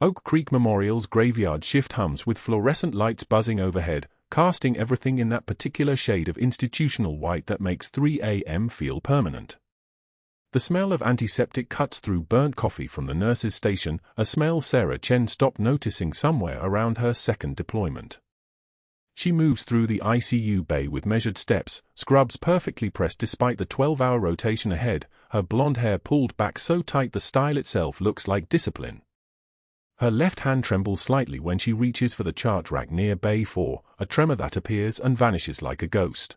Oak Creek Memorial's graveyard shift hums with fluorescent lights buzzing overhead, casting everything in that particular shade of institutional white that makes 3 a.m. feel permanent. The smell of antiseptic cuts through burnt coffee from the nurse's station, a smell Sarah Chen stopped noticing somewhere around her second deployment. She moves through the ICU bay with measured steps, scrubs perfectly pressed despite the 12-hour rotation ahead, her blonde hair pulled back so tight the style itself looks like discipline. Her left hand trembles slightly when she reaches for the chart rack near Bay 4, a tremor that appears and vanishes like a ghost.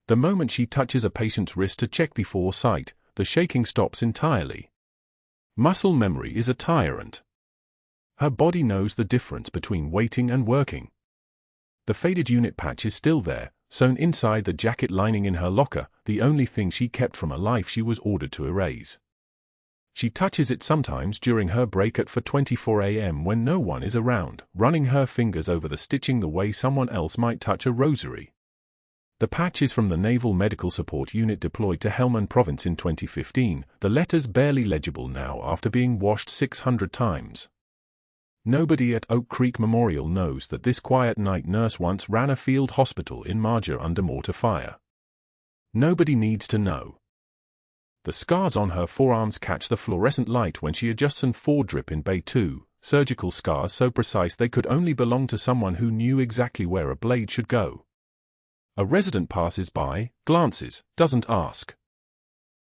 The moment she touches a patient's wrist to check the foresight, the shaking stops entirely. Muscle memory is a tyrant. Her body knows the difference between waiting and working. The faded unit patch is still there, sewn inside the jacket lining in her locker, the only thing she kept from a life she was ordered to erase. She touches it sometimes during her break at 4:24 a.m. when no one is around, running her fingers over the stitching the way someone else might touch a rosary. The patch is from the Naval Medical Support Unit deployed to Helmand Province in 2015, the letters barely legible now after being washed 600 times. Nobody at Oak Creek Memorial knows that this quiet night nurse once ran a field hospital in Marja under mortar fire. Nobody needs to know. The scars on her forearms catch the fluorescent light when she adjusts an 4 drip in Bay 2, surgical scars so precise they could only belong to someone who knew exactly where a blade should go. A resident passes by, glances, doesn't ask.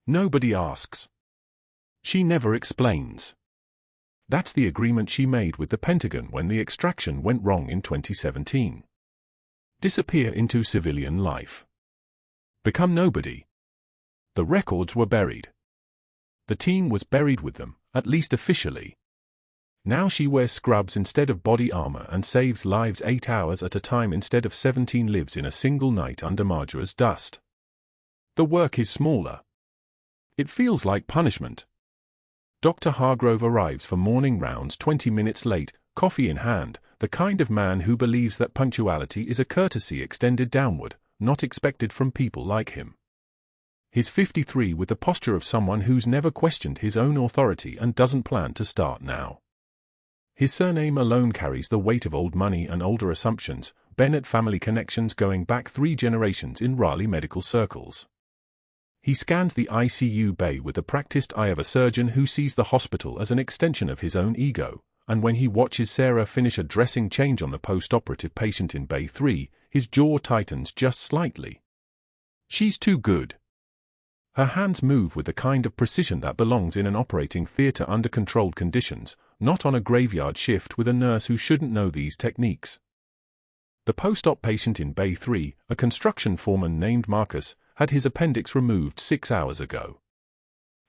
Nobody asks. She never explains. That's the agreement she made with the Pentagon when the extraction went wrong in 2017. Disappear into civilian life. Become nobody. The records were buried. The team was buried with them, at least officially. Now she wears scrubs instead of body armor and saves lives 8 hours at a time instead of 17 lives in a single night under Marjara's dust. The work is smaller. It feels like punishment. Dr. Hargrove arrives for morning rounds 20 minutes late, coffee in hand, the kind of man who believes that punctuality is a courtesy extended downward, not expected from people like him. He's 53 with the posture of someone who's never questioned his own authority and doesn't plan to start now. His surname alone carries the weight of old money and older assumptions, Bennett family connections going back 3 generations in Raleigh medical circles. He scans the ICU bay with the practiced eye of a surgeon who sees the hospital as an extension of his own ego, and when he watches Sarah finish a dressing change on the post-operative patient in Bay 3, his jaw tightens just slightly. She's too good. Her hands move with the kind of precision that belongs in an operating theater under controlled conditions, not on a graveyard shift with a nurse who shouldn't know these techniques. The post-op patient in Bay 3, a construction foreman named Marcus, had his appendix removed 6 hours ago.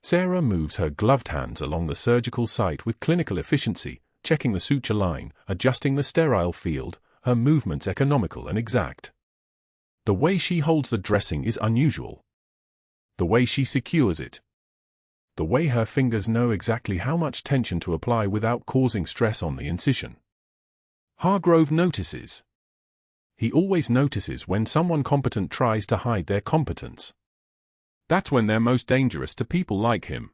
Sarah moves her gloved hands along the surgical site with clinical efficiency, checking the suture line, adjusting the sterile field, her movements economical and exact. The way she holds the dressing is unusual. The way she secures it. The way her fingers know exactly how much tension to apply without causing stress on the incision. Hargrove notices. He always notices when someone competent tries to hide their competence. That's when they're most dangerous to people like him.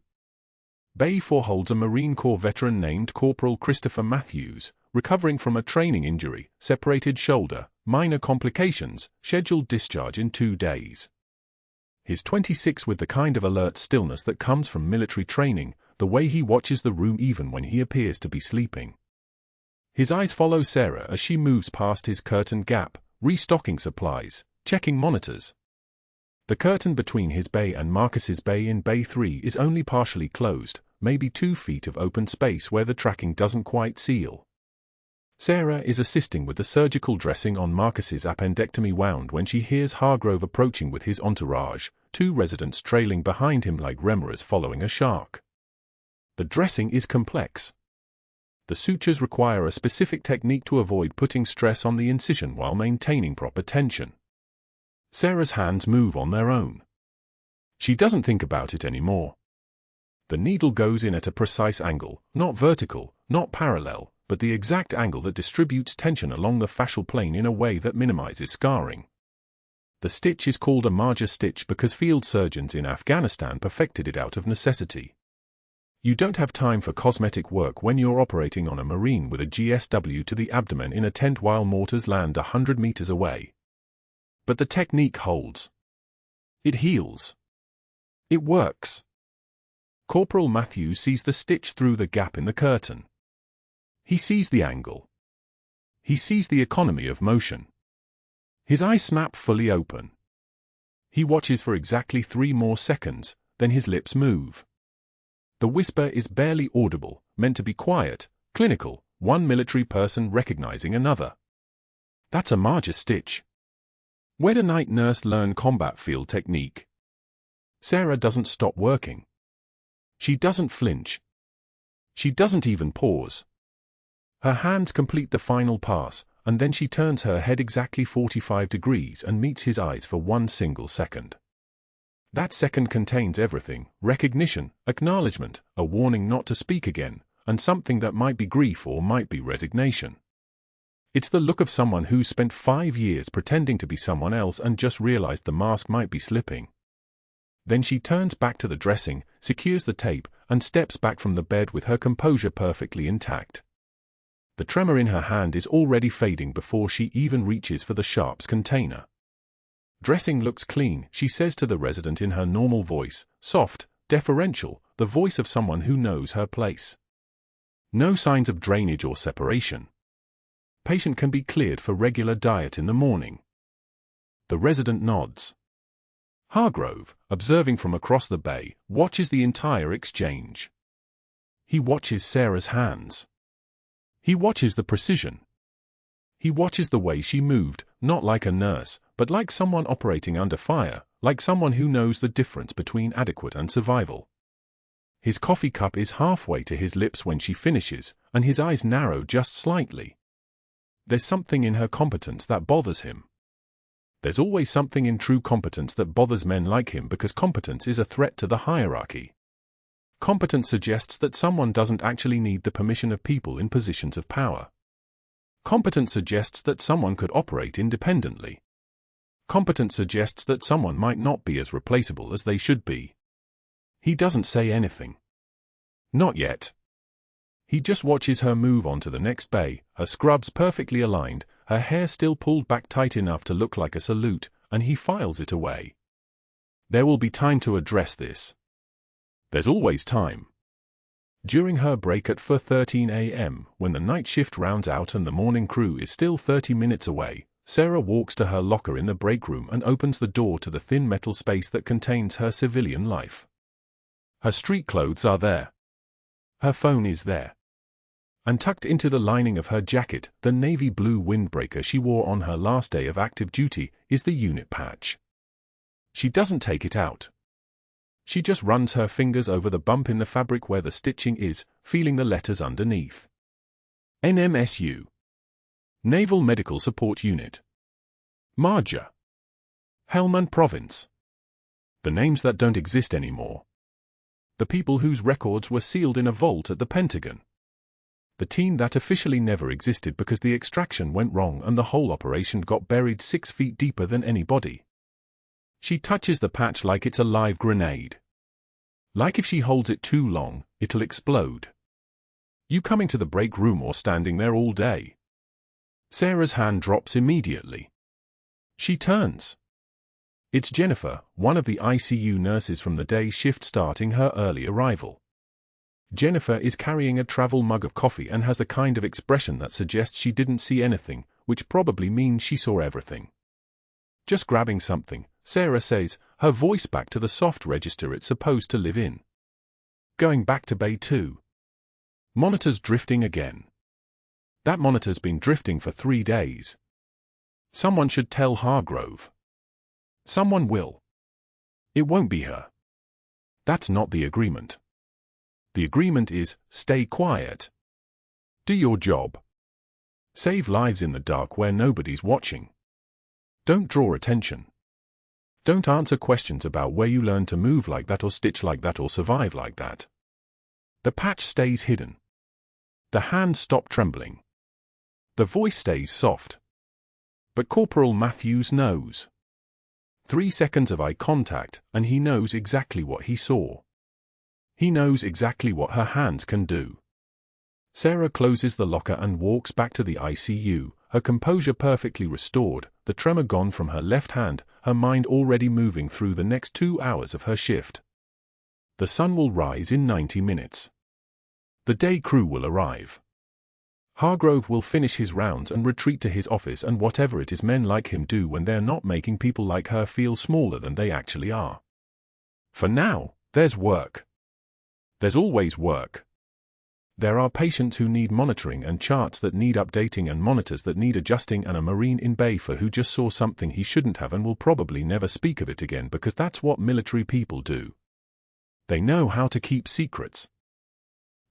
Bay 4 holds a Marine Corps veteran named Corporal Christopher Matthews, recovering from a training injury, separated shoulder, minor complications, scheduled discharge in 2 days. He's 26 with the kind of alert stillness that comes from military training, the way he watches the room even when he appears to be sleeping. His eyes follow Sarah as she moves past his curtain gap, restocking supplies, checking monitors. The curtain between his bay and Marcus's bay in Bay 3 is only partially closed, maybe 2 feet of open space where the tracking doesn't quite seal. Sarah is assisting with the surgical dressing on Marcus's appendectomy wound when she hears Hargrove approaching with his entourage, 2 residents trailing behind him like remoras following a shark. The dressing is complex. The sutures require a specific technique to avoid putting stress on the incision while maintaining proper tension. Sarah's hands move on their own. She doesn't think about it anymore. The needle goes in at a precise angle, not vertical, not parallel, but the exact angle that distributes tension along the fascial plane in a way that minimizes scarring. The stitch is called a Marja stitch because field surgeons in Afghanistan perfected it out of necessity. You don't have time for cosmetic work when you're operating on a Marine with a GSW to the abdomen in a tent while mortars land 100 meters away. But the technique holds. It heals. It works. Corporal Matthews sees the stitch through the gap in the curtain. He sees the angle. He sees the economy of motion. His eyes snap fully open. He watches for exactly 3 more seconds, then his lips move. The whisper is barely audible, meant to be quiet, clinical, one military person recognizing another. That's a major stitch. Where'd a night nurse learn combat field technique? Sarah doesn't stop working. She doesn't flinch. She doesn't even pause. Her hands complete the final pass, and then she turns her head exactly 45 degrees and meets his eyes for 1 single second. That second contains everything: recognition, acknowledgement, a warning not to speak again, and something that might be grief or might be resignation. It's the look of someone who's spent 5 years pretending to be someone else and just realized the mask might be slipping. Then she turns back to the dressing, secures the tape, and steps back from the bed with her composure perfectly intact. The tremor in her hand is already fading before she even reaches for the sharps container. Dressing looks clean, she says to the resident in her normal voice, soft, deferential, the voice of someone who knows her place. No signs of drainage or separation. Patient can be cleared for regular diet in the morning. The resident nods. Hargrove, observing from across the bay, watches the entire exchange. He watches Sarah's hands. He watches the precision. He watches the way she moved, not like a nurse, but like someone operating under fire, like someone who knows the difference between adequate and survival. His coffee cup is halfway to his lips when she finishes, and his eyes narrow just slightly. There's something in her competence that bothers him. There's always something in true competence that bothers men like him because competence is a threat to the hierarchy. Competence suggests that someone doesn't actually need the permission of people in positions of power. Competence suggests that someone could operate independently. Competence suggests that someone might not be as replaceable as they should be. He doesn't say anything. Not yet. He just watches her move on to the next bay, her scrubs perfectly aligned, her hair still pulled back tight enough to look like a salute, and he files it away. There will be time to address this. There's always time. During her break at 4:13 a.m., when the night shift rounds out and the morning crew is still 30 minutes away, Sarah walks to her locker in the break room and opens the door to the thin metal space that contains her civilian life. Her street clothes are there. Her phone is there. And tucked into the lining of her jacket, the navy blue windbreaker she wore on her last day of active duty, is the unit patch. She doesn't take it out. She just runs her fingers over the bump in the fabric where the stitching is, feeling the letters underneath. NMSU. Naval Medical Support Unit. Marja. Helmand Province. The names that don't exist anymore. The people whose records were sealed in a vault at the Pentagon. The team that officially never existed because the extraction went wrong and the whole operation got buried 6 feet deeper than anybody. She touches the patch like it's a live grenade. Like if she holds it too long, it'll explode. You coming to the break room or standing there all day? Sarah's hand drops immediately. She turns. It's Jennifer, one of the ICU nurses from the day shift starting her early arrival. Jennifer is carrying a travel mug of coffee and has the kind of expression that suggests she didn't see anything, which probably means she saw everything. Just grabbing something, Sarah says, her voice back to the soft register it's supposed to live in. Going back to Bay 2. Monitor's drifting again. That monitor's been drifting for 3 days. Someone should tell Hargrove. Someone will. It won't be her. That's not the agreement. The agreement is, stay quiet. Do your job. Save lives in the dark where nobody's watching. Don't draw attention. Don't answer questions about where you learned to move like that or stitch like that or survive like that. The patch stays hidden. The hands stop trembling. The voice stays soft. But Corporal Matthews knows. 3 seconds of eye contact, and he knows exactly what he saw. He knows exactly what her hands can do. Sarah closes the locker and walks back to the ICU, her composure perfectly restored, the tremor gone from her left hand, her mind already moving through the next 2 hours of her shift. The sun will rise in 90 minutes. The day crew will arrive. Hargrove will finish his rounds and retreat to his office and whatever it is men like him do when they're not making people like her feel smaller than they actually are. For now, there's work. There's always work. There are patients who need monitoring and charts that need updating and monitors that need adjusting and a Marine in bay for who just saw something he shouldn't have and will probably never speak of it again because that's what military people do. They know how to keep secrets.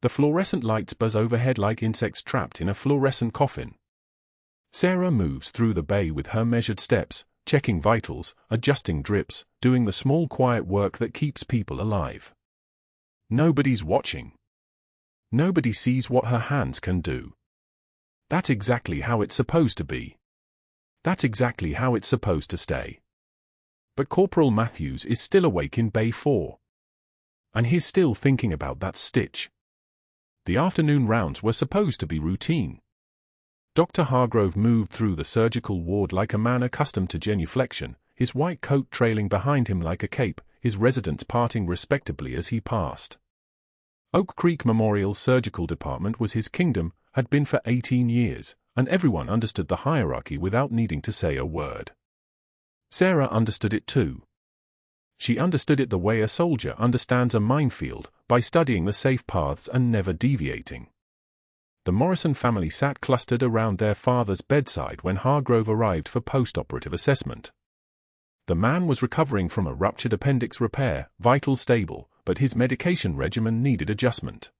The fluorescent lights buzz overhead like insects trapped in a fluorescent coffin. Sarah moves through the bay with her measured steps, checking vitals, adjusting drips, doing the small quiet work that keeps people alive. Nobody's watching. Nobody sees what her hands can do. That's exactly how it's supposed to be. That's exactly how it's supposed to stay. But Corporal Matthews is still awake in Bay 4. And he's still thinking about that stitch. The afternoon rounds were supposed to be routine. Dr. Hargrove moved through the surgical ward like a man accustomed to genuflection, his white coat trailing behind him like a cape, his residents parting respectably as he passed. Oak Creek Memorial Surgical Department was his kingdom, had been for 18 years, and everyone understood the hierarchy without needing to say a word. Sarah understood it too. She understood it the way a soldier understands a minefield, by studying the safe paths and never deviating. The Morrison family sat clustered around their father's bedside when Hargrove arrived for post-operative assessment. The man was recovering from a ruptured appendix repair, vital stable, but his medication regimen needed adjustment.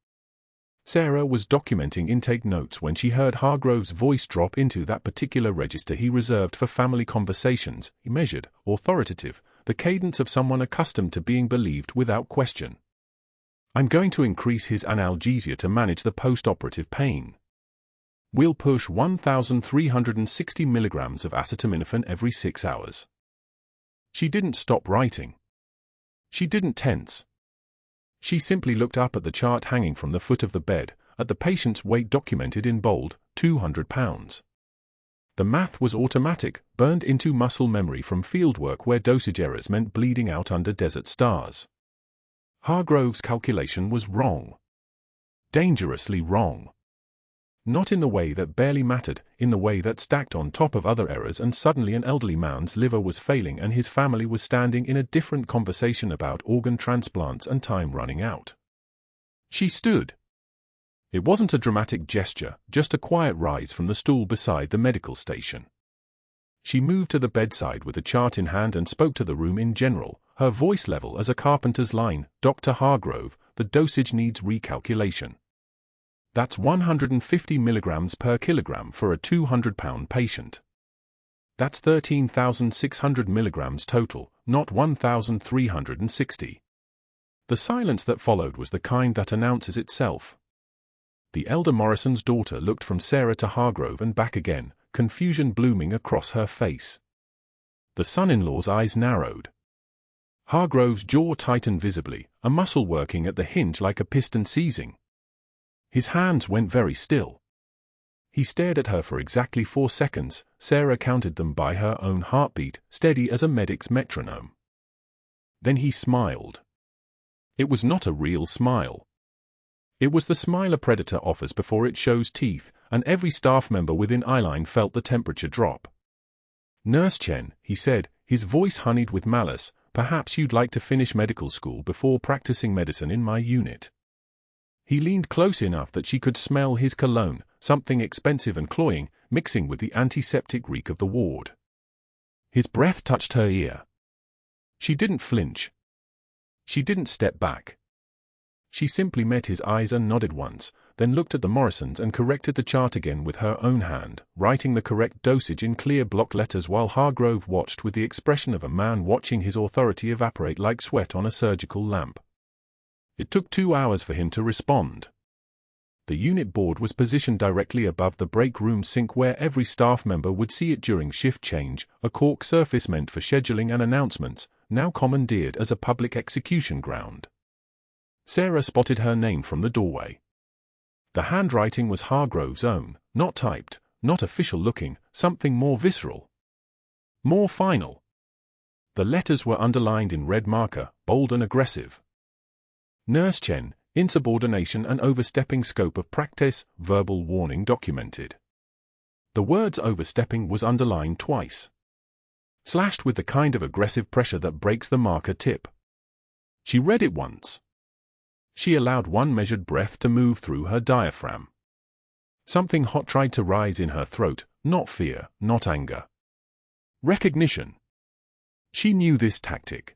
Sarah was documenting intake notes when she heard Hargrove's voice drop into that particular register he reserved for family conversations, measured, authoritative, the cadence of someone accustomed to being believed without question. I'm going to increase his analgesia to manage the post-operative pain. We'll push 1,360 milligrams of acetaminophen every 6 hours. She didn't stop writing. She didn't tense. She simply looked up at the chart hanging from the foot of the bed, at the patient's weight documented in bold, 200 pounds. The math was automatic, burned into muscle memory from fieldwork where dosage errors meant bleeding out under desert stars. Hargrove's calculation was wrong. Dangerously wrong. Not in the way that barely mattered, in the way that stacked on top of other errors and suddenly an elderly man's liver was failing and his family was standing in a different conversation about organ transplants and time running out. She stood. It wasn't a dramatic gesture, just a quiet rise from the stool beside the medical station. She moved to the bedside with a chart in hand and spoke to the room in general, her voice level as a carpenter's line, Dr. Hargrove, the dosage needs recalculation. That's 150 milligrams per kilogram for a 200-pound patient. That's 13,600 milligrams total, not 1,360. The silence that followed was the kind that announces itself. The elder Morrison's daughter looked from Sarah to Hargrove and back again, confusion blooming across her face. The son-in-law's eyes narrowed. Hargrove's jaw tightened visibly, a muscle working at the hinge like a piston seizing. His hands went very still. He stared at her for exactly 4 seconds. Sarah counted them by her own heartbeat, steady as a medic's metronome. Then he smiled. It was not a real smile. It was the smile a predator offers before it shows teeth, and every staff member within eyeline felt the temperature drop. "Nurse Chen," he said, his voice honeyed with malice, "perhaps you'd like to finish medical school before practicing medicine in my unit." He leaned close enough that she could smell his cologne, something expensive and cloying, mixing with the antiseptic reek of the ward. His breath touched her ear. She didn't flinch. She didn't step back. She simply met his eyes and nodded once, then looked at the Morrisons and corrected the chart again with her own hand, writing the correct dosage in clear block letters while Hargrove watched with the expression of a man watching his authority evaporate like sweat on a surgical lamp. It took 2 hours for him to respond. The unit board was positioned directly above the break room sink where every staff member would see it during shift change, a cork surface meant for scheduling and announcements, now commandeered as a public execution ground. Sarah spotted her name from the doorway. The handwriting was Hargrove's own, not typed, not official-looking, something more visceral. More final. The letters were underlined in red marker, bold and aggressive. Nurse Chen, insubordination and overstepping scope of practice, verbal warning documented. The words overstepping was underlined twice. Slashed with the kind of aggressive pressure that breaks the marker tip. She read it once. She allowed one measured breath to move through her diaphragm. Something hot tried to rise in her throat, not fear, not anger. Recognition. She knew this tactic.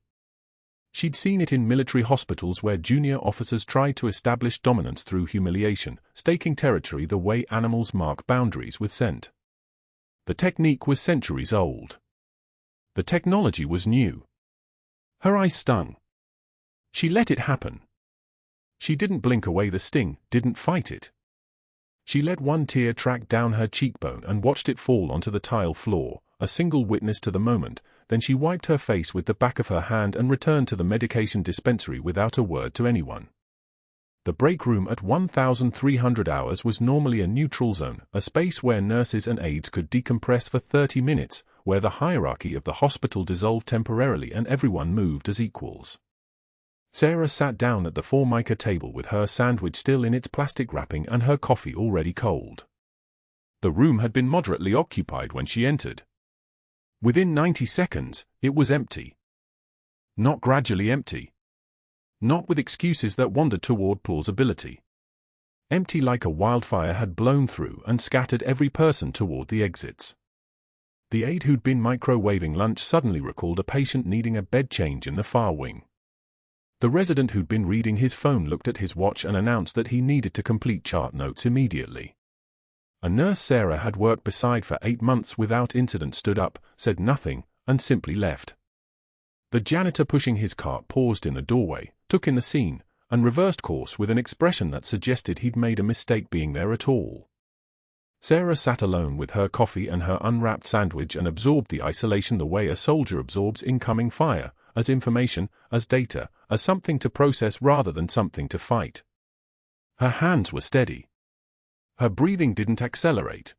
She'd seen it in military hospitals where junior officers tried to establish dominance through humiliation, staking territory the way animals mark boundaries with scent. The technique was centuries old. The technology was new. Her eyes stung. She let it happen. She didn't blink away the sting, didn't fight it. She let one tear track down her cheekbone and watched it fall onto the tile floor, a single witness to the moment. Then she wiped her face with the back of her hand and returned to the medication dispensary without a word to anyone. The break room at 1300 hours was normally a neutral zone, a space where nurses and aides could decompress for 30 minutes, where the hierarchy of the hospital dissolved temporarily and everyone moved as equals. Sarah sat down at the formica table with her sandwich still in its plastic wrapping and her coffee already cold. The room had been moderately occupied when she entered. Within 90 seconds, it was empty. Not gradually empty. Not with excuses that wandered toward plausibility. Empty like a wildfire had blown through and scattered every person toward the exits. The aide who'd been microwaving lunch suddenly recalled a patient needing a bed change in the far wing. The resident who'd been reading his phone looked at his watch and announced that he needed to complete chart notes immediately. A nurse Sarah had worked beside for 8 months without incident stood up, said nothing, and simply left. The janitor pushing his cart paused in the doorway, took in the scene, and reversed course with an expression that suggested he'd made a mistake being there at all. Sarah sat alone with her coffee and her unwrapped sandwich and absorbed the isolation the way a soldier absorbs incoming fire, as information, as data, as something to process rather than something to fight. Her hands were steady. Her breathing didn't accelerate.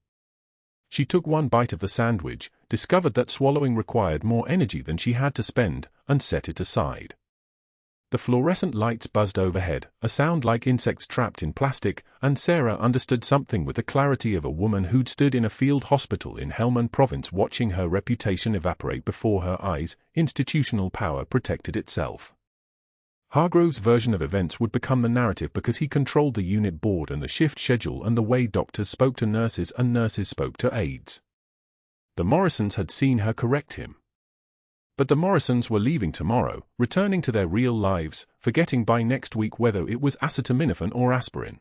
She took one bite of the sandwich, discovered that swallowing required more energy than she had to spend, and set it aside. The fluorescent lights buzzed overhead, a sound like insects trapped in plastic, and Sarah understood something with the clarity of a woman who'd stood in a field hospital in Helmand Province watching her reputation evaporate before her eyes. Institutional power protected itself. Hargrove's version of events would become the narrative because he controlled the unit board and the shift schedule and the way doctors spoke to nurses and nurses spoke to aides. The Morrisons had seen her correct him. But the Morrisons were leaving tomorrow, returning to their real lives, forgetting by next week whether it was acetaminophen or aspirin.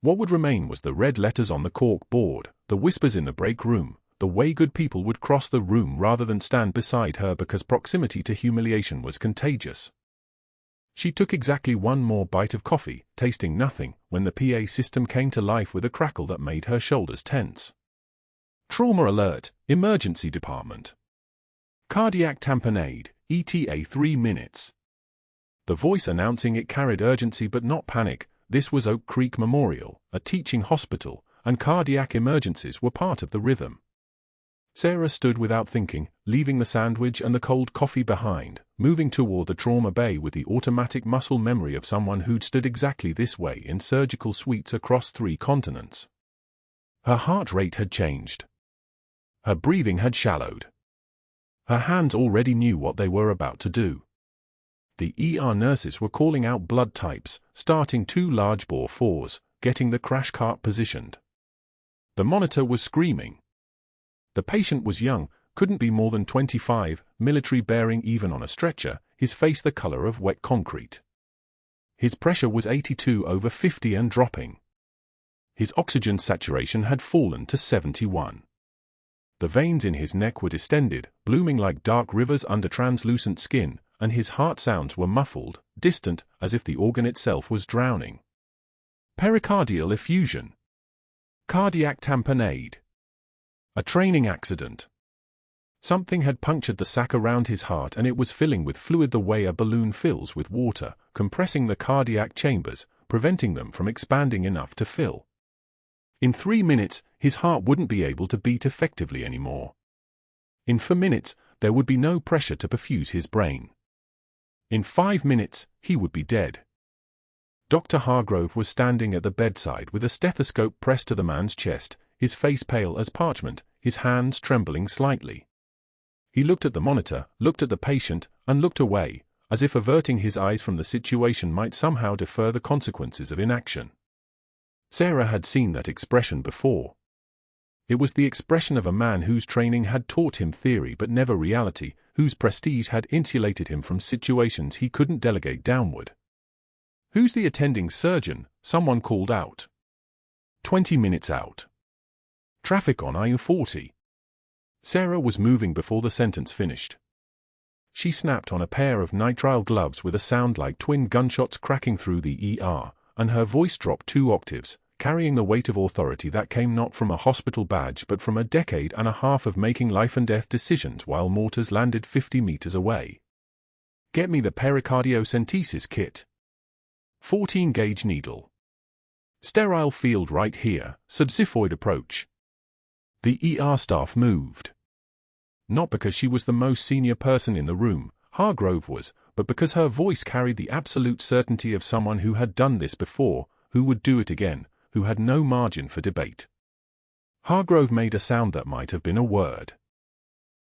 What would remain was the red letters on the cork board, the whispers in the break room, the way good people would cross the room rather than stand beside her because proximity to humiliation was contagious. She took exactly one more bite of coffee, tasting nothing, when the PA system came to life with a crackle that made her shoulders tense. Trauma alert, emergency department. Cardiac tamponade, ETA 3 minutes. The voice announcing it carried urgency but not panic. This was Oak Creek Memorial, a teaching hospital, and cardiac emergencies were part of the rhythm. Sarah stood without thinking, leaving the sandwich and the cold coffee behind, moving toward the trauma bay with the automatic muscle memory of someone who'd stood exactly this way in surgical suites across 3 continents. Her heart rate had changed. Her breathing had shallowed. Her hands already knew what they were about to do. The ER nurses were calling out blood types, starting 2 large bore 4s, getting the crash cart positioned. The monitor was screaming. The patient was young, couldn't be more than 25, military bearing even on a stretcher, his face the color of wet concrete. His pressure was 82/50 and dropping. His oxygen saturation had fallen to 71. The veins in his neck were distended, blooming like dark rivers under translucent skin, and his heart sounds were muffled, distant, as if the organ itself was drowning. Pericardial effusion. Cardiac tamponade. A training accident. Something had punctured the sac around his heart and it was filling with fluid the way a balloon fills with water, compressing the cardiac chambers, preventing them from expanding enough to fill. In 3 minutes, his heart wouldn't be able to beat effectively anymore. In 4 minutes, there would be no pressure to perfuse his brain. In 5 minutes, he would be dead. Dr. Hargrove was standing at the bedside with a stethoscope pressed to the man's chest, his face pale as parchment, his hands trembling slightly. He looked at the monitor, looked at the patient, and looked away, as if averting his eyes from the situation might somehow defer the consequences of inaction. Sarah had seen that expression before. It was the expression of a man whose training had taught him theory but never reality, whose prestige had insulated him from situations he couldn't delegate downward. "Who's the attending surgeon?" someone called out. 20 minutes out. Traffic on I-40. Sarah was moving before the sentence finished. She snapped on a pair of nitrile gloves with a sound like twin gunshots cracking through the ER, and her voice dropped 2 octaves, carrying the weight of authority that came not from a hospital badge but from a decade and a half of making life-and-death decisions while mortars landed 50 meters away. "Get me the pericardiocentesis kit. 14-gauge needle. Sterile field right here, subxiphoid approach." The ER staff moved. Not because she was the most senior person in the room, Hargrove was, but because her voice carried the absolute certainty of someone who had done this before, who would do it again, who had no margin for debate. Hargrove made a sound that might have been a word.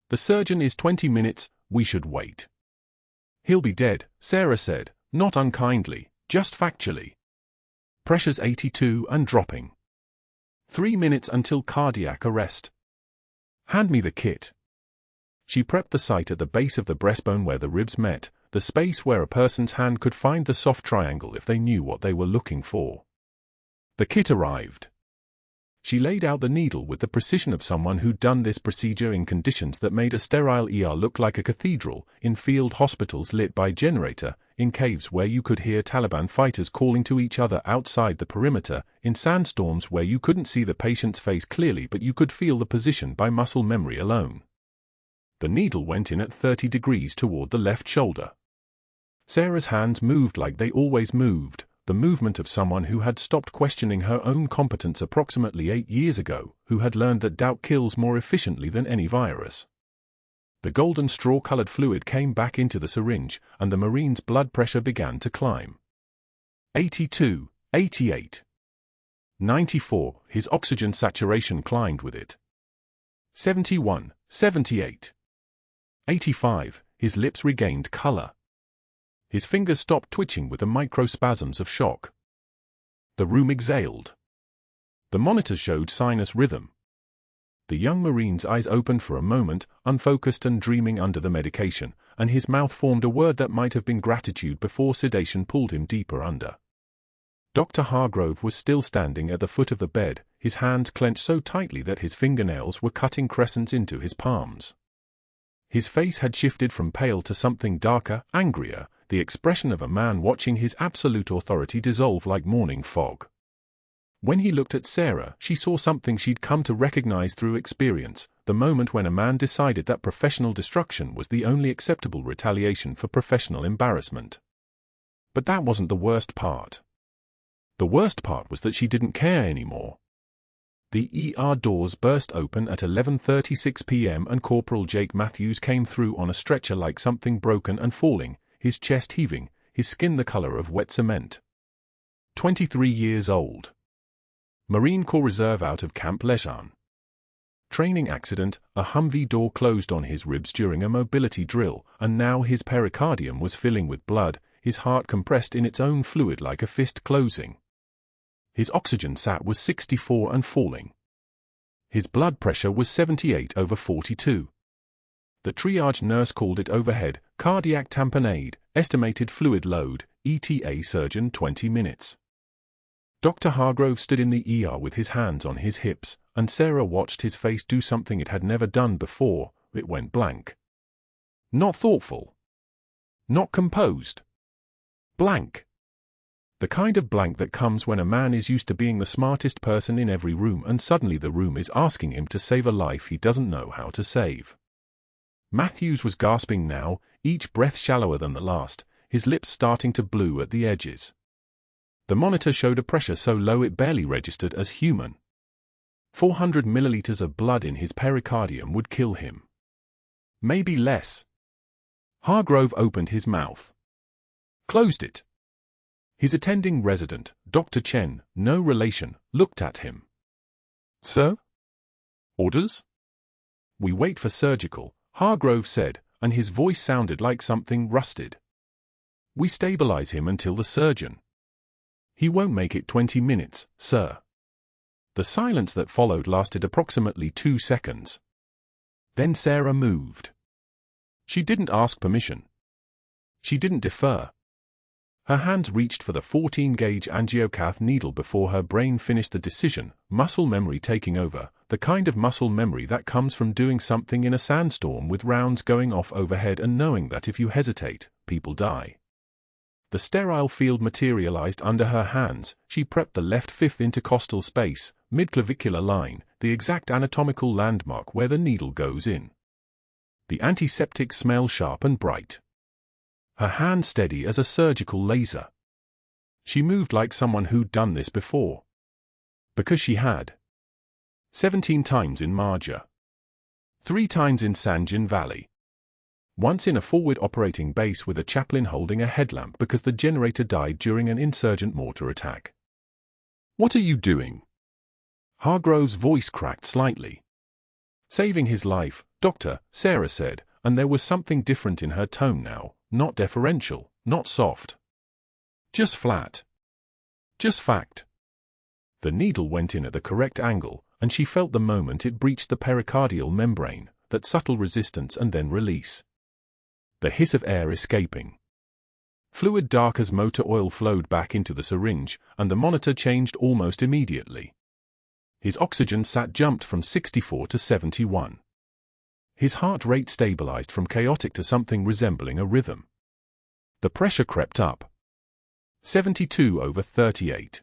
"The surgeon is 20 minutes, we should wait." "He'll be dead," Sarah said, not unkindly, just factually. "Pressure's 82 and dropping. 3 minutes until cardiac arrest." "Hand me the kit." She prepped the site at the base of the breastbone where the ribs met, the space where a person's hand could find the soft triangle if they knew what they were looking for. The kit arrived. She laid out the needle with the precision of someone who'd done this procedure in conditions that made a sterile ER look like a cathedral, in field hospitals lit by generator, in caves where you could hear Taliban fighters calling to each other outside the perimeter, in sandstorms where you couldn't see the patient's face clearly but you could feel the position by muscle memory alone. The needle went in at 30 degrees toward the left shoulder. Sarah's hands moved like they always moved, the movement of someone who had stopped questioning her own competence approximately 8 years ago, who had learned that doubt kills more efficiently than any virus. The golden straw-colored fluid came back into the syringe, and the Marine's blood pressure began to climb. 82, 88. 94, his oxygen saturation climbed with it. 71, 78. 85, his lips regained color. His fingers stopped twitching with the microspasms of shock. The room exhaled. The monitor showed sinus rhythm. The young Marine's eyes opened for a moment, unfocused and dreaming under the medication, and his mouth formed a word that might have been gratitude before sedation pulled him deeper under. Dr. Hargrove was still standing at the foot of the bed, his hands clenched so tightly that his fingernails were cutting crescents into his palms. His face had shifted from pale to something darker, angrier, the expression of a man watching his absolute authority dissolve like morning fog. When he looked at Sarah, she saw something she'd come to recognize through experience, the moment when a man decided that professional destruction was the only acceptable retaliation for professional embarrassment. But that wasn't the worst part. The worst part was that she didn't care anymore. The ER doors burst open at 11:36 p.m. and Corporal Jake Matthews came through on a stretcher like something broken and falling, his chest heaving, his skin the color of wet cement. 23 years old. Marine Corps Reserve out of Camp Lejeune. Training accident, a Humvee door closed on his ribs during a mobility drill, and now his pericardium was filling with blood, his heart compressed in its own fluid like a fist closing. His oxygen sat was 64 and falling. His blood pressure was 78/42. The triage nurse called it overhead, cardiac tamponade, estimated fluid load, ETA surgeon 20 minutes. Dr. Hargrove stood in the ER with his hands on his hips, and Sarah watched his face do something it had never done before. It went blank. Not thoughtful. Not composed. Blank. The kind of blank that comes when a man is used to being the smartest person in every room and suddenly the room is asking him to save a life he doesn't know how to save. Matthews was gasping now, each breath shallower than the last, his lips starting to blue at the edges. The monitor showed a pressure so low it barely registered as human. 400 milliliters of blood in his pericardium would kill him. Maybe less. Hargrove opened his mouth. Closed it. His attending resident, Dr. Chen, no relation, looked at him. "Sir? Orders?" "We wait for surgical," Hargrove said, and his voice sounded like something rusted. "We stabilize him until the surgeon." "He won't make it 20 minutes, sir." The silence that followed lasted approximately 2 seconds. Then Sarah moved. She didn't ask permission. She didn't defer. Her hands reached for the 14-gauge angiocath needle before her brain finished the decision, muscle memory taking over, the kind of muscle memory that comes from doing something in a sandstorm with rounds going off overhead and knowing that if you hesitate, people die. The sterile field materialized under her hands. She prepped the left fifth intercostal space, mid-clavicular line, the exact anatomical landmark where the needle goes in. The antiseptic smell sharp and bright. Her hand steady as a surgical laser. She moved like someone who'd done this before. Because she had. 17 times in Marja. 3 times in Sanjin Valley. Once in a forward operating base with a chaplain holding a headlamp because the generator died during an insurgent mortar attack. "What are you doing?" Hargrove's voice cracked slightly. "Saving his life, Doctor," Sarah said, and there was something different in her tone now, not deferential, not soft. Just flat. Just fact. The needle went in at the correct angle, and she felt the moment it breached the pericardial membrane, that subtle resistance and then release. The hiss of air escaping. Fluid dark as motor oil flowed back into the syringe, and the monitor changed almost immediately. His oxygen sat jumped from 64 to 71. His heart rate stabilized from chaotic to something resembling a rhythm. The pressure crept up. 72/38.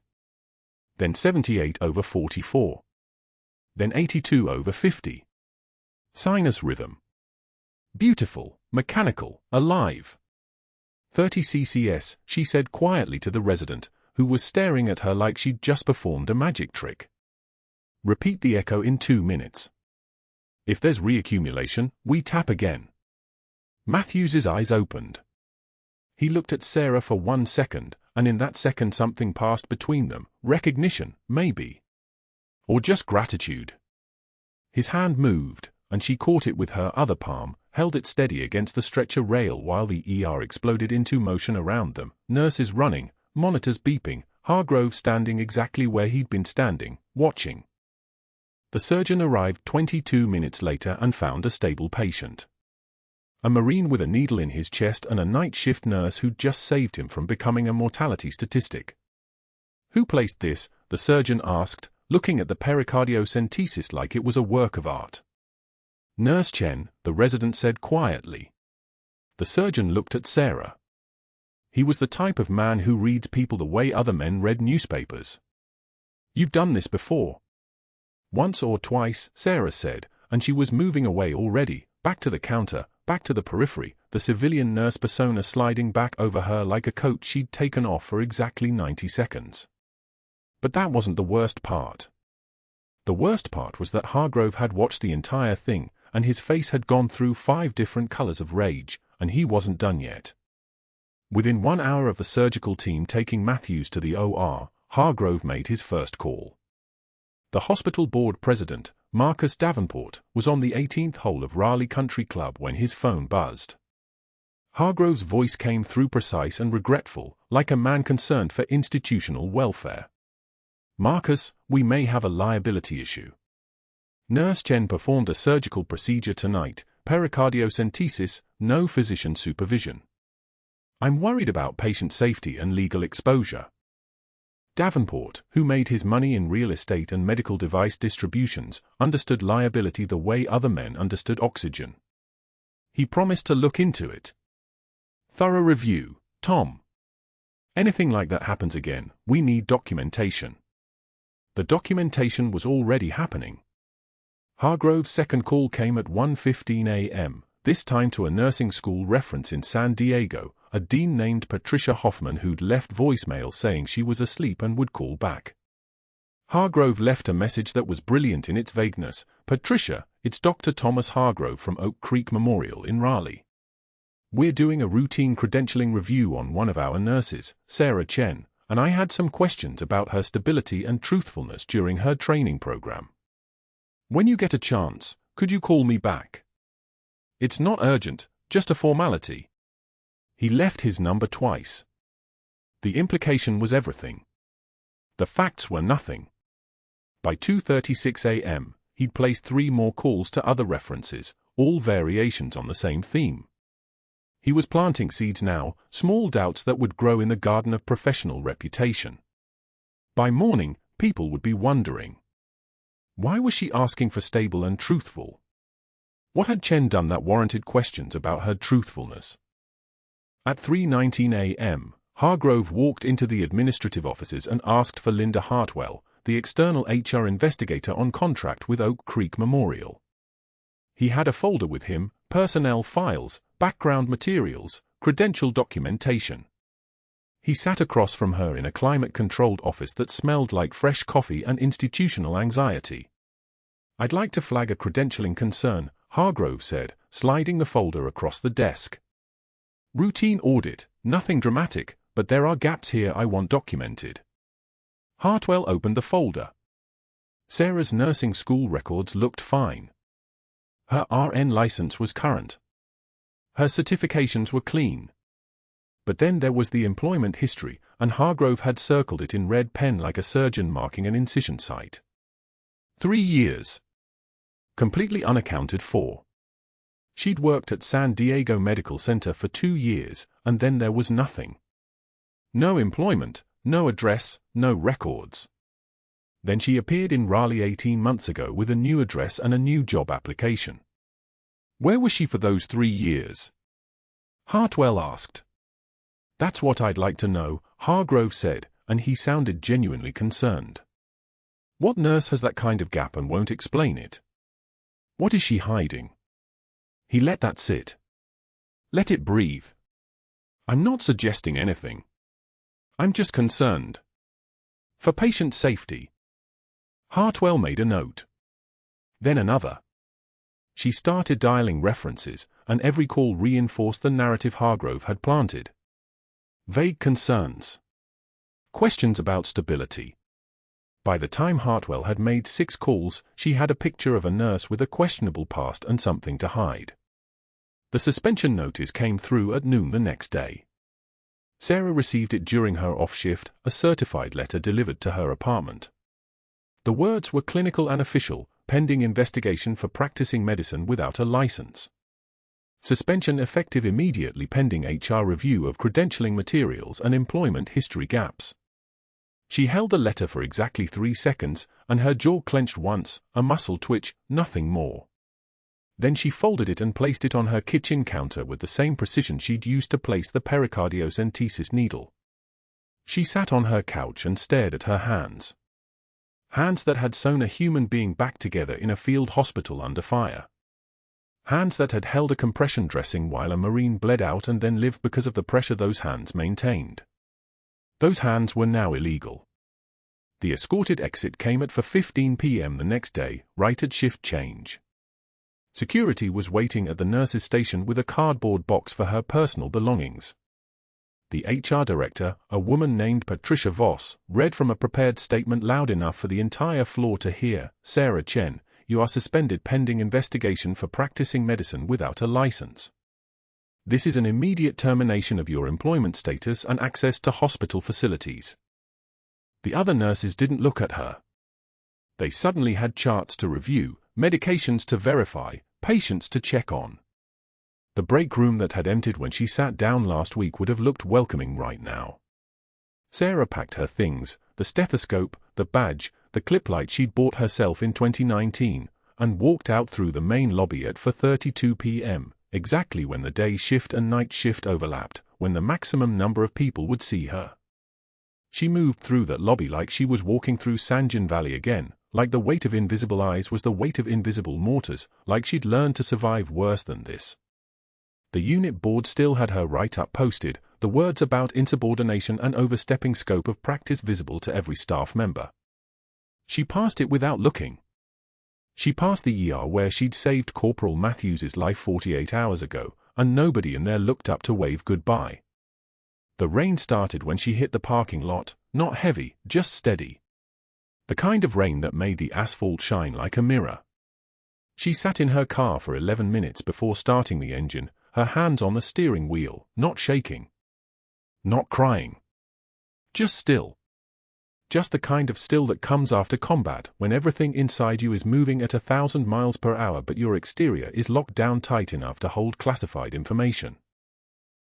Then 78/44. Then 82/50. Sinus rhythm. Beautiful, mechanical, alive. 30 ccs, she said quietly to the resident, who was staring at her like she'd just performed a magic trick. Repeat the echo in 2 minutes. If there's reaccumulation, we tap again. Matthews's eyes opened. He looked at Sarah for 1 second, and in that second something passed between them, recognition, maybe. Or just gratitude. His hand moved, and she caught it with her other palm, held it steady against the stretcher rail while the ER exploded into motion around them, nurses running, monitors beeping, Hargrove standing exactly where he'd been standing, watching. The surgeon arrived 22 minutes later and found a stable patient. A Marine with a needle in his chest and a night shift nurse who'd just saved him from becoming a mortality statistic. "Who placed this?" the surgeon asked, looking at the pericardiocentesis like it was a work of art. "Nurse Chen," the resident said quietly. The surgeon looked at Sarah. He was the type of man who reads people the way other men read newspapers. "You've done this before." "Once or twice," Sarah said, and she was moving away already, back to the counter, back to the periphery, the civilian nurse persona sliding back over her like a coat she'd taken off for exactly 90 seconds. But that wasn't the worst part. The worst part was that Hargrove had watched the entire thing, and his face had gone through 5 different colors of rage, and he wasn't done yet. Within 1 hour of the surgical team taking Matthews to the OR, Hargrove made his first call. The hospital board president, Marcus Davenport, was on the 18th hole of Raleigh Country Club when his phone buzzed. Hargrove's voice came through precise and regretful, like a man concerned for institutional welfare. "Marcus, we may have a liability issue. Nurse Chen performed a surgical procedure tonight, pericardiocentesis, no physician supervision. I'm worried about patient safety and legal exposure." Davenport, who made his money in real estate and medical device distributions, understood liability the way other men understood oxygen. He promised to look into it. "Thorough review, Tom. Anything like that happens again, we need documentation." The documentation was already happening. Hargrove's second call came at 1:15 a.m., this time to a nursing school reference in San Diego, a dean named Patricia Hoffman who'd left voicemail saying she was asleep and would call back. Hargrove left a message that was brilliant in its vagueness. "Patricia, it's Dr. Thomas Hargrove from Oak Creek Memorial in Raleigh. We're doing a routine credentialing review on one of our nurses, Sarah Chen, and I had some questions about her stability and truthfulness during her training program. When you get a chance, could you call me back? It's not urgent, just a formality." He left his number twice. The implication was everything. The facts were nothing. By 2:36 a.m., he'd placed 3 more calls to other references, all variations on the same theme. He was planting seeds now, small doubts that would grow in the garden of professional reputation. By morning, people would be wondering. Why was she asking for stable and truthful? What had Chen done that warranted questions about her truthfulness? At 3:19 a.m., Hargrove walked into the administrative offices and asked for Linda Hartwell, the external HR investigator on contract with Oak Creek Memorial. He had a folder with him, personnel files, background materials, credential documentation. He sat across from her in a climate-controlled office that smelled like fresh coffee and institutional anxiety. "I'd like to flag a credentialing concern," Hargrove said, sliding the folder across the desk. "Routine audit, nothing dramatic, but there are gaps here I want documented." Hartwell opened the folder. Sarah's nursing school records looked fine. Her RN license was current. Her certifications were clean. But then there was the employment history, and Hargrove had circled it in red pen like a surgeon marking an incision site. 3 years. Completely unaccounted for. She'd worked at San Diego Medical Center for 2 years, and then there was nothing. No employment, no address, no records. Then she appeared in Raleigh 18 months ago with a new address and a new job application. Where was she for those 3 years? Hartwell asked. "That's what I'd like to know," Hargrove said, and he sounded genuinely concerned. "What nurse has that kind of gap and won't explain it? What is she hiding?" He let that sit. "Let it breathe. I'm not suggesting anything. I'm just concerned. For patient safety." Hartwell made a note. Then another. She started dialing references, and every call reinforced the narrative Hargrove had planted. Vague concerns. Questions about stability. By the time Hartwell had made 6 calls, she had a picture of a nurse with a questionable past and something to hide. The suspension notice came through at noon the next day. Sarah received it during her off shift, a certified letter delivered to her apartment. The words were clinical and official, pending investigation for practicing medicine without a license. Suspension effective immediately pending HR review of credentialing materials and employment history gaps. She held the letter for exactly 3 seconds, and her jaw clenched once, a muscle twitch, nothing more. Then she folded it and placed it on her kitchen counter with the same precision she'd used to place the pericardiocentesis needle. She sat on her couch and stared at her hands. Hands that had sewn a human being back together in a field hospital under fire. Hands that had held a compression dressing while a Marine bled out and then lived because of the pressure those hands maintained. Those hands were now illegal. The escorted exit came at 4:15 p.m. the next day, right at shift change. Security was waiting at the nurse's station with a cardboard box for her personal belongings. The HR director, a woman named Patricia Voss, read from a prepared statement loud enough for the entire floor to hear. "Sarah Chen, you are suspended pending investigation for practicing medicine without a license. This is an immediate termination of your employment status and access to hospital facilities." The other nurses didn't look at her. They suddenly had charts to review, medications to verify, patients to check on. The break room that had emptied when she sat down last week would have looked welcoming right now. Sarah packed her things, the stethoscope, the badge, the clip light she'd bought herself in 2019, and walked out through the main lobby at 4:32 p.m., exactly when the day shift and night shift overlapped, when the maximum number of people would see her. She moved through that lobby like she was walking through Sanjin Valley again, like the weight of invisible eyes was the weight of invisible mortars, like she'd learned to survive worse than this. The unit board still had her write-up posted, the words about insubordination and overstepping scope of practice visible to every staff member. She passed it without looking. She passed the ER where she'd saved Corporal Matthews's life 48 hours ago, and nobody in there looked up to wave goodbye. The rain started when she hit the parking lot, not heavy, just steady. The kind of rain that made the asphalt shine like a mirror. She sat in her car for 11 minutes before starting the engine, her hands on the steering wheel, not shaking. Not crying. Just still. Just the kind of still that comes after combat, when everything inside you is moving at 1,000 miles per hour but your exterior is locked down tight enough to hold classified information.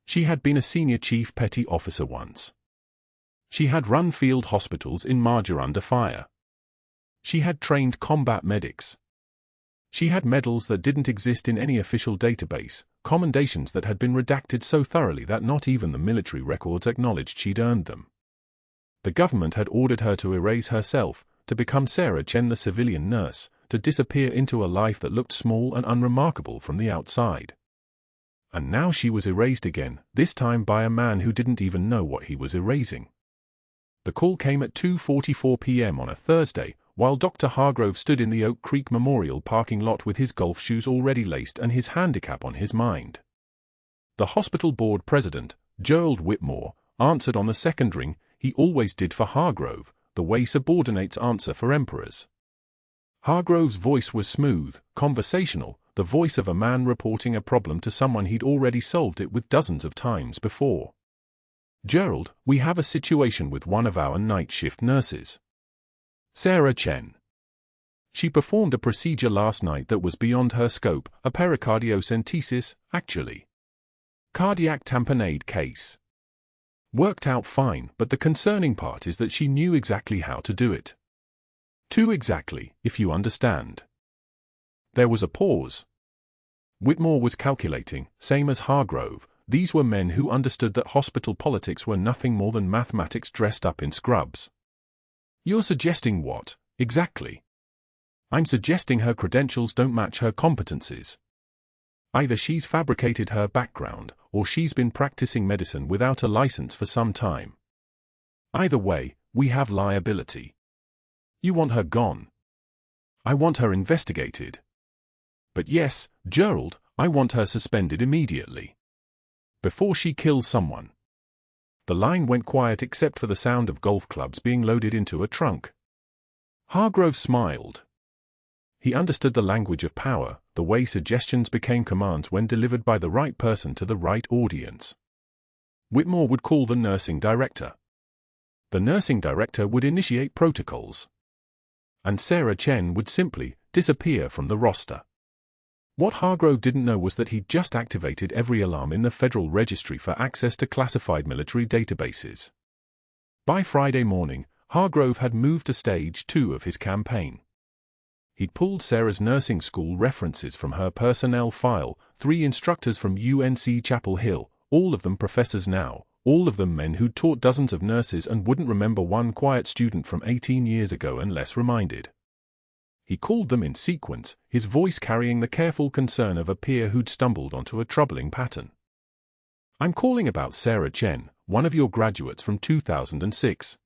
She had been a senior chief petty officer once. She had run field hospitals in Marja under fire. She had trained combat medics. She had medals that didn't exist in any official database, commendations that had been redacted so thoroughly that not even the military records acknowledged she'd earned them. The government had ordered her to erase herself, to become Sarah Chen the civilian nurse, to disappear into a life that looked small and unremarkable from the outside. And now she was erased again, this time by a man who didn't even know what he was erasing. The call came at 2:44 p.m. on a Thursday, while Dr. Hargrove stood in the Oak Creek Memorial parking lot with his golf shoes already laced and his handicap on his mind. The hospital board president, Gerald Whitmore, answered on the second ring. He always did for Hargrove, the way subordinates answer for emperors. Hargrove's voice was smooth, conversational, the voice of a man reporting a problem to someone he'd already solved it with dozens of times before. Gerald, we have a situation with one of our night shift nurses. Sarah Chen. She performed a procedure last night that was beyond her scope, a pericardiocentesis, actually. Cardiac tamponade case. Worked out fine, but the concerning part is that she knew exactly how to do it. Too exactly, if you understand. There was a pause. Whitmore was calculating, same as Hargrove. These were men who understood that hospital politics were nothing more than mathematics dressed up in scrubs. You're suggesting what, exactly? I'm suggesting her credentials don't match her competencies. Either she's fabricated her background, or she's been practicing medicine without a license for some time. Either way, we have liability. You want her gone. I want her investigated. But yes, Gerald, I want her suspended immediately. Before she kills someone. The line went quiet except for the sound of golf clubs being loaded into a trunk. Hargrove smiled. He understood the language of power, the way suggestions became commands when delivered by the right person to the right audience. Whitmore would call the nursing director. The nursing director would initiate protocols. And Sarah Chen would simply disappear from the roster. What Hargrove didn't know was that he'd just activated every alarm in the Federal Registry for access to classified military databases. By Friday morning, Hargrove had moved to stage 2 of his campaign. He'd pulled Sarah's nursing school references from her personnel file, 3 instructors from UNC Chapel Hill, all of them professors now, all of them men who'd taught dozens of nurses and wouldn't remember one quiet student from 18 years ago unless reminded. He called them in sequence, his voice carrying the careful concern of a peer who'd stumbled onto a troubling pattern. I'm calling about Sarah Chen, one of your graduates from 2006.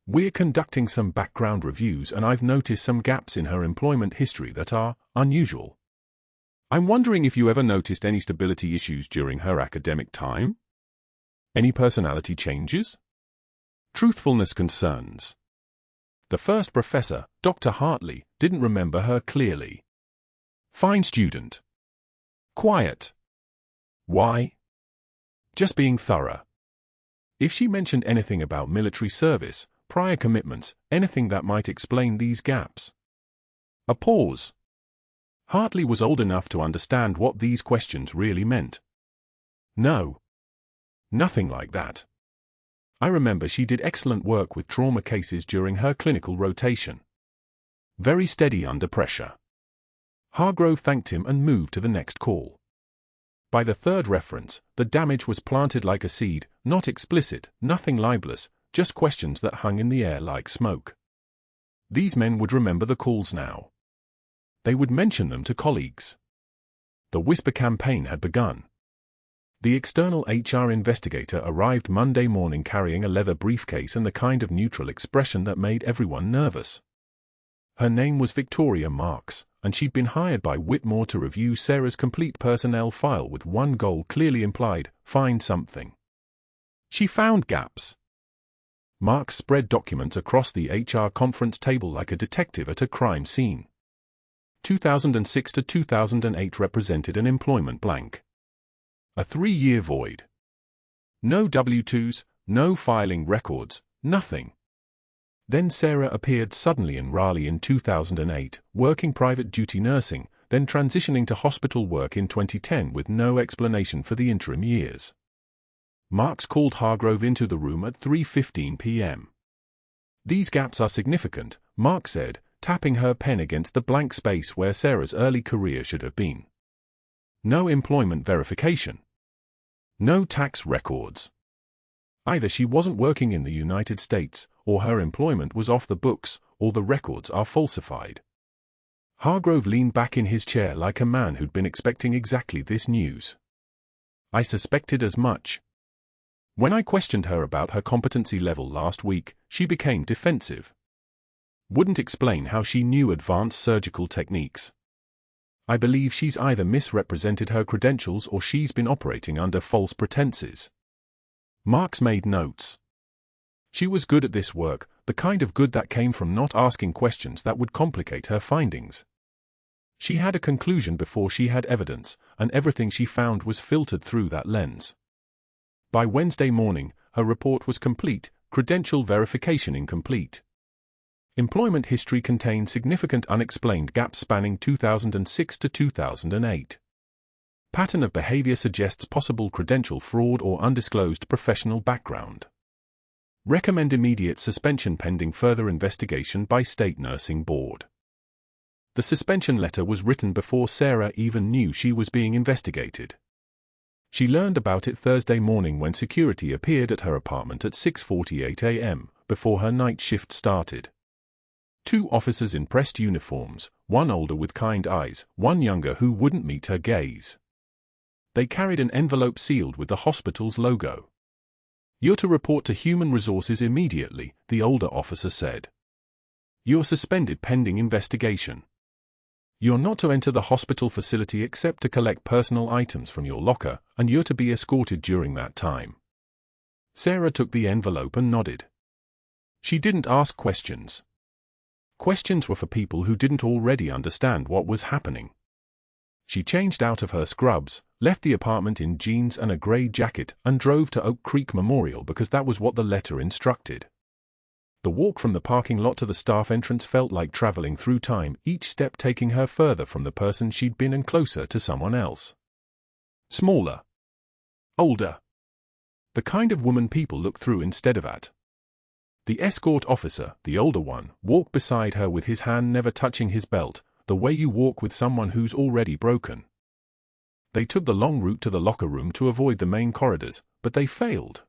We're conducting some background reviews and I've noticed some gaps in her employment history that are unusual. I'm wondering if you ever noticed any stability issues during her academic time? Any personality changes? Truthfulness concerns. The first professor, Dr. Hartley, didn't remember her clearly. Fine student. Quiet. Why? Just being thorough. If she mentioned anything about military service, prior commitments, anything that might explain these gaps. A pause. Hartley was old enough to understand what these questions really meant. No. Nothing like that. I remember she did excellent work with trauma cases during her clinical rotation. Very steady under pressure. Hargrove thanked him and moved to the next call. By the third reference, the damage was planted like a seed, not explicit, nothing libelous, just questions that hung in the air like smoke. These men would remember the calls now. They would mention them to colleagues. The whisper campaign had begun. The external HR investigator arrived Monday morning carrying a leather briefcase and the kind of neutral expression that made everyone nervous. Her name was Victoria Marks, and she'd been hired by Whitmore to review Sarah's complete personnel file with one goal clearly implied: find something. She found gaps. Marks spread documents across the HR conference table like a detective at a crime scene. 2006 to 2008 represented an employment blank. A 3-year void. No W-2s, no filing records, nothing. Then Sarah appeared suddenly in Raleigh in 2008, working private duty nursing, then transitioning to hospital work in 2010 with no explanation for the interim years. Marks called Hargrove into the room at 3:15 p.m. "These gaps are significant," Marks said, tapping her pen against the blank space where Sarah's early career should have been. No employment verification. No tax records. Either she wasn't working in the United States, or her employment was off the books, or the records are falsified. Hargrove leaned back in his chair like a man who'd been expecting exactly this news. "I suspected as much." When I questioned her about her competency level last week, she became defensive. Wouldn't explain how she knew advanced surgical techniques. "I believe she's either misrepresented her credentials or she's been operating under false pretenses." Marks made notes. She was good at this work, the kind of good that came from not asking questions that would complicate her findings. She had a conclusion before she had evidence, and everything she found was filtered through that lens. By Wednesday morning, her report was complete, credential verification incomplete. Employment history contained significant unexplained gaps spanning 2006 to 2008. Pattern of behavior suggests possible credential fraud or undisclosed professional background. Recommend immediate suspension pending further investigation by State Nursing Board. The suspension letter was written before Sarah even knew she was being investigated. She learned about it Thursday morning when security appeared at her apartment at 6:48 a.m., before her night shift started. 2 officers in pressed uniforms, one older with kind eyes, one younger who wouldn't meet her gaze. They carried an envelope sealed with the hospital's logo. "You're to report to Human Resources immediately," the older officer said. "You're suspended pending investigation. You're not to enter the hospital facility except to collect personal items from your locker, and you're to be escorted during that time." Sarah took the envelope and nodded. She didn't ask questions. Questions were for people who didn't already understand what was happening. She changed out of her scrubs, left the apartment in jeans and a gray jacket, and drove to Oak Creek Memorial because that was what the letter instructed. The walk from the parking lot to the staff entrance felt like traveling through time, each step taking her further from the person she'd been and closer to someone else. Smaller. Older. The kind of woman people look through instead of at. The escort officer, the older one, walked beside her with his hand never touching his belt, the way you walk with someone who's already broken. They took the long route to the locker room to avoid the main corridors, but they failed.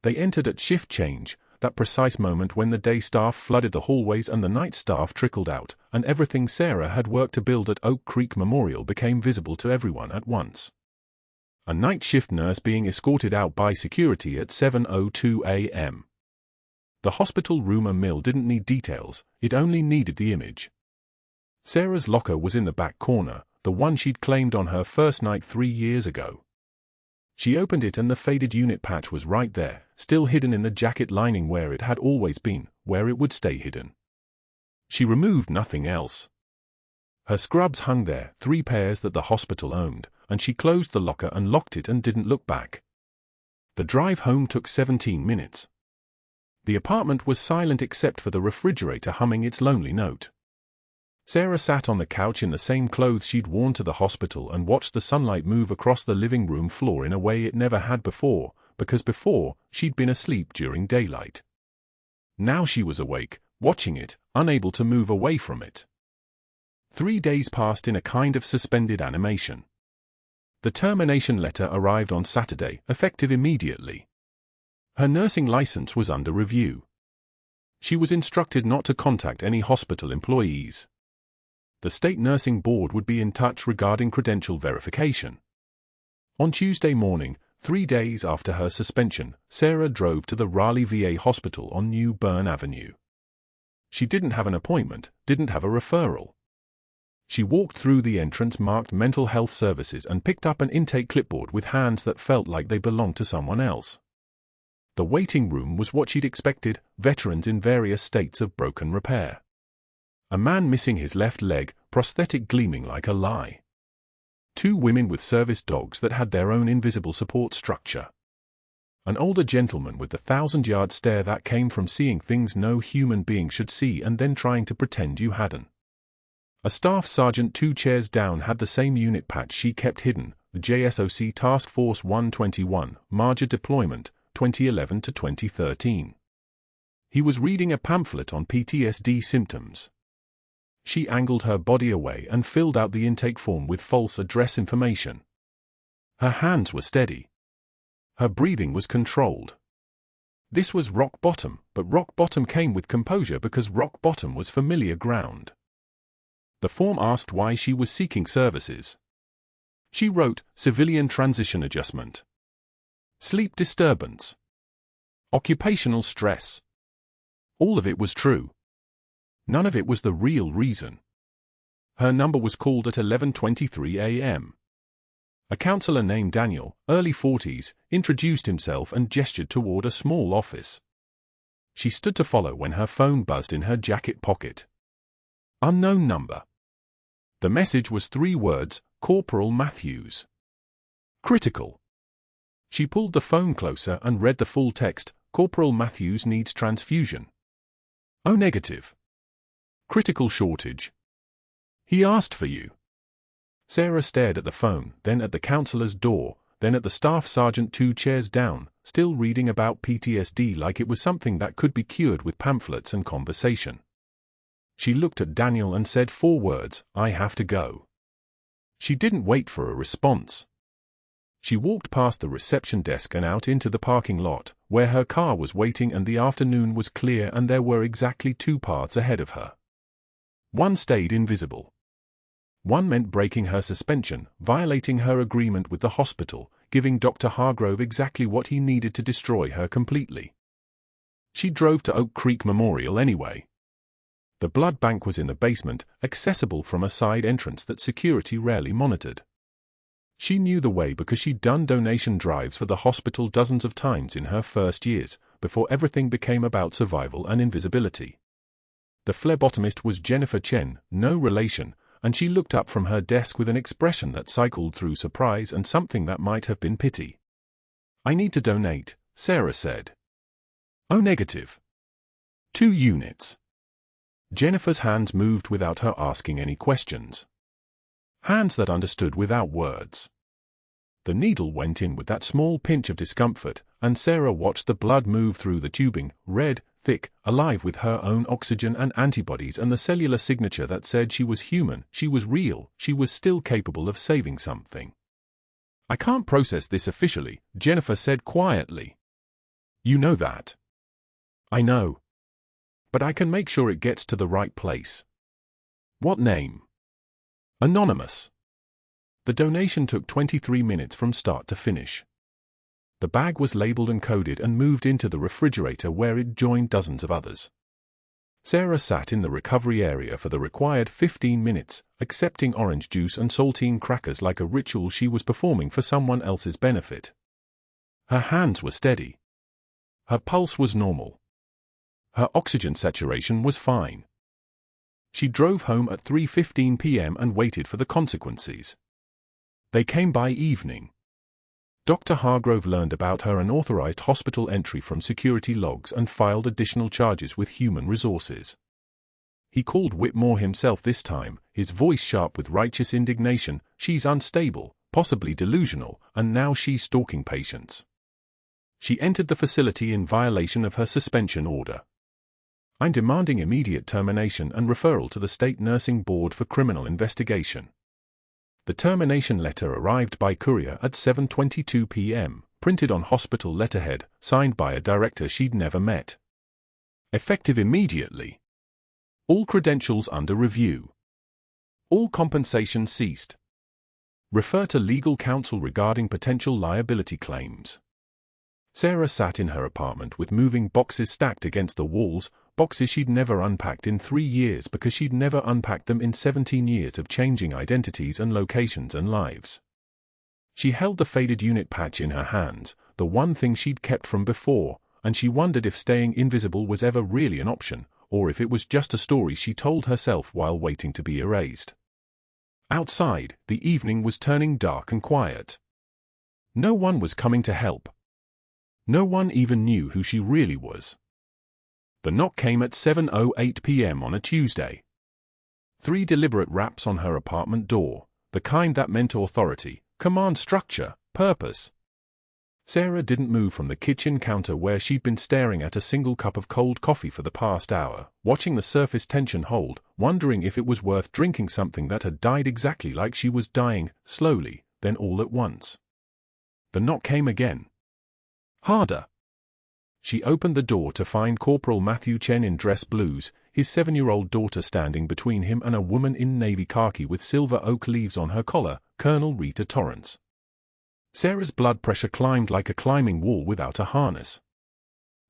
They entered at shift change, that precise moment when the day staff flooded the hallways and the night staff trickled out, and everything Sarah had worked to build at Oak Creek Memorial became visible to everyone at once. A night shift nurse being escorted out by security at 7:02 a.m. The hospital rumor mill didn't need details, it only needed the image. Sarah's locker was in the back corner, the one she'd claimed on her first night 3 years ago. She opened it and the faded unit patch was right there, still hidden in the jacket lining where it had always been, where it would stay hidden. She removed nothing else. Her scrubs hung there, 3 pairs that the hospital owned, and she closed the locker and locked it and didn't look back. The drive home took 17 minutes. The apartment was silent except for the refrigerator humming its lonely note. Sarah sat on the couch in the same clothes she'd worn to the hospital and watched the sunlight move across the living room floor in a way it never had before, because before, she'd been asleep during daylight. Now she was awake, watching it, unable to move away from it. 3 days passed in a kind of suspended animation. The termination letter arrived on Saturday, effective immediately. Her nursing license was under review. She was instructed not to contact any hospital employees. The State Nursing Board would be in touch regarding credential verification. On Tuesday morning, 3 days after her suspension, Sarah drove to the Raleigh VA hospital on New Bern Avenue. She didn't have an appointment, didn't have a referral. She walked through the entrance marked Mental Health Services and picked up an intake clipboard with hands that felt like they belonged to someone else. The waiting room was what she'd expected, veterans in various states of broken repair. A man missing his left leg, prosthetic gleaming like a lie. 2 women with service dogs that had their own invisible support structure. An older gentleman with the 1,000-yard stare that came from seeing things no human being should see and then trying to pretend you hadn't. A staff sergeant 2 chairs down had the same unit patch she kept hidden, the JSOC Task Force 121, Marja Deployment, 2011 to 2013. He was reading a pamphlet on PTSD symptoms. She angled her body away and filled out the intake form with false address information. Her hands were steady. Her breathing was controlled. This was rock bottom, but rock bottom came with composure because rock bottom was familiar ground. The form asked why she was seeking services. She wrote, civilian transition adjustment. Sleep disturbance. Occupational stress. All of it was true. None of it was the real reason. Her number was called at 11:23 a.m. A counselor named Daniel, early 40s, introduced himself and gestured toward a small office. She stood to follow when her phone buzzed in her jacket pocket. Unknown number. The message was 3 words, Corporal Matthews. Critical. She pulled the phone closer and read the full text, Corporal Matthews needs transfusion. O negative. Critical shortage. He asked for you. Sarah stared at the phone, then at the counselor's door, then at the staff sergeant 2 chairs down, still reading about PTSD like it was something that could be cured with pamphlets and conversation. She looked at Daniel and said 4 words, I have to go. She didn't wait for a response. She walked past the reception desk and out into the parking lot, where her car was waiting and the afternoon was clear and there were exactly 2 paths ahead of her. One stayed invisible. One meant breaking her suspension, violating her agreement with the hospital, giving Dr. Hargrove exactly what he needed to destroy her completely. She drove to Oak Creek Memorial anyway. The blood bank was in the basement, accessible from a side entrance that security rarely monitored. She knew the way because she'd done donation drives for the hospital dozens of times in her first years, before everything became about survival and invisibility. The phlebotomist was Jennifer Chen, no relation, and she looked up from her desk with an expression that cycled through surprise and something that might have been pity. I need to donate, Sarah said. O negative. 2 units. Jennifer's hands moved without her asking any questions. Hands that understood without words. The needle went in with that small pinch of discomfort, and Sarah watched the blood move through the tubing, red, thick, alive with her own oxygen and antibodies and the cellular signature that said she was human, she was real, she was still capable of saving something. I can't process this officially, Jennifer said quietly. You know that. I know. But I can make sure it gets to the right place. What name? Anonymous. The donation took 23 minutes from start to finish. The bag was labeled and coded and moved into the refrigerator where it joined dozens of others. Sarah sat in the recovery area for the required 15 minutes, accepting orange juice and saltine crackers like a ritual she was performing for someone else's benefit. Her hands were steady. Her pulse was normal. Her oxygen saturation was fine. She drove home at 3:15 p.m. and waited for the consequences. They came by evening. Dr. Hargrove learned about her unauthorized hospital entry from security logs and filed additional charges with human resources. He called Whitmore himself this time, his voice sharp with righteous indignation. She's unstable, possibly delusional, and now she's stalking patients. She entered the facility in violation of her suspension order. I'm demanding immediate termination and referral to the State Nursing Board for criminal investigation. The termination letter arrived by courier at 7:22 p.m., printed on hospital letterhead, signed by a director she'd never met. Effective immediately. All credentials under review. All compensation ceased. Refer to legal counsel regarding potential liability claims. Sarah sat in her apartment with moving boxes stacked against the walls, boxes she'd never unpacked in 3 years because she'd never unpacked them in 17 years of changing identities and locations and lives. She held the faded unit patch in her hands, the one thing she'd kept from before, and she wondered if staying invisible was ever really an option, or if it was just a story she told herself while waiting to be erased. Outside, the evening was turning dark and quiet. No one was coming to help. No one even knew who she really was. The knock came at 7:08 p.m. on a Tuesday. 3 deliberate raps on her apartment door, the kind that meant authority, command structure, purpose. Sarah didn't move from the kitchen counter where she'd been staring at a single cup of cold coffee for the past hour, watching the surface tension hold, wondering if it was worth drinking something that had died exactly like she was dying, slowly, then all at once. The knock came again. Harder. She opened the door to find Corporal Matthew Chen in dress blues, his 7-year-old daughter standing between him and a woman in navy khaki with silver oak leaves on her collar, Colonel Rita Torrance. Sarah's blood pressure climbed like a climbing wall without a harness.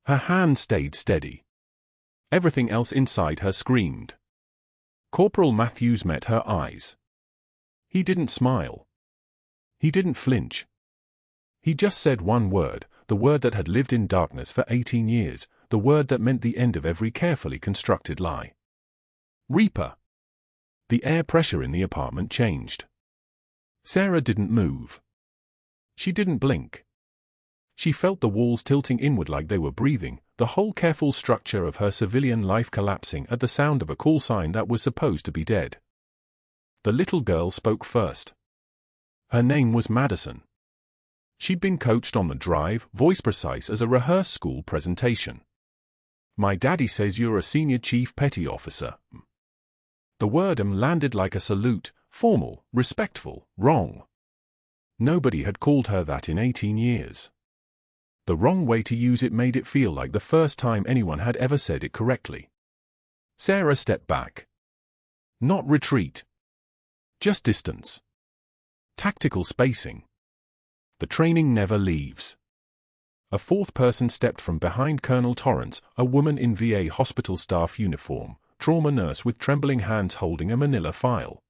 Her hand stayed steady. Everything else inside her screamed. Corporal Matthews met her eyes. He didn't smile. He didn't flinch. He just said one word, the word that had lived in darkness for 18 years, the word that meant the end of every carefully constructed lie. Reaper. The air pressure in the apartment changed. Sarah didn't move. She didn't blink. She felt the walls tilting inward like they were breathing, the whole careful structure of her civilian life collapsing at the sound of a call sign that was supposed to be dead. The little girl spoke first. Her name was Madison. She'd been coached on the drive, voice precise as a rehearsed school presentation. My daddy says you're a senior chief petty officer. The word landed like a salute, formal, respectful, wrong. Nobody had called her that in 18 years. The wrong way to use it made it feel like the first time anyone had ever said it correctly. Sarah stepped back. Not retreat. Just distance. Tactical spacing. The training never leaves. A 4th person stepped from behind Colonel Torrance, a woman in VA hospital staff uniform, trauma nurse with trembling hands holding a manila file.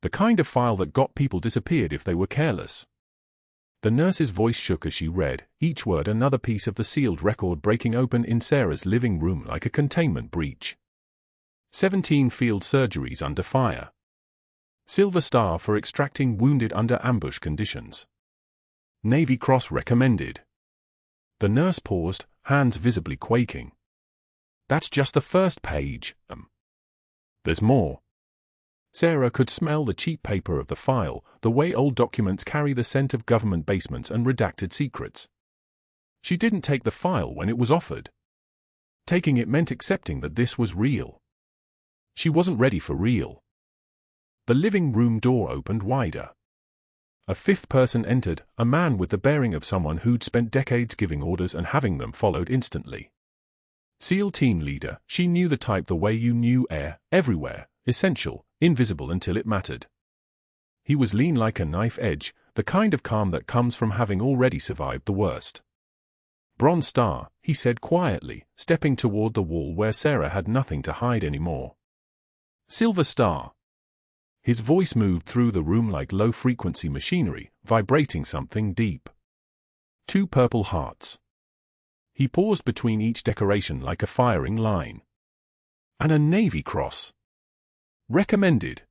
The kind of file that got people disappeared if they were careless. The nurse's voice shook as she read, each word another piece of the sealed record breaking open in Sarah's living room like a containment breach. 17 field surgeries under fire. Silver Star for extracting wounded under ambush conditions. Navy Cross recommended. The nurse paused, hands visibly quaking. That's just the first page. There's more. Sarah could smell the cheap paper of the file, the way old documents carry the scent of government basements and redacted secrets. She didn't take the file when it was offered. Taking it meant accepting that this was real. She wasn't ready for real. The living room door opened wider. A 5th person entered, a man with the bearing of someone who'd spent decades giving orders and having them followed instantly. SEAL team leader, she knew the type the way you knew air, everywhere, essential, invisible until it mattered. He was lean like a knife edge, the kind of calm that comes from having already survived the worst. Bronze Star, he said quietly, stepping toward the wall where Sarah had nothing to hide anymore. Silver Star. His voice moved through the room like low-frequency machinery, vibrating something deep. 2 purple hearts. He paused between each decoration like a firing line. And a Navy Cross. Recommended.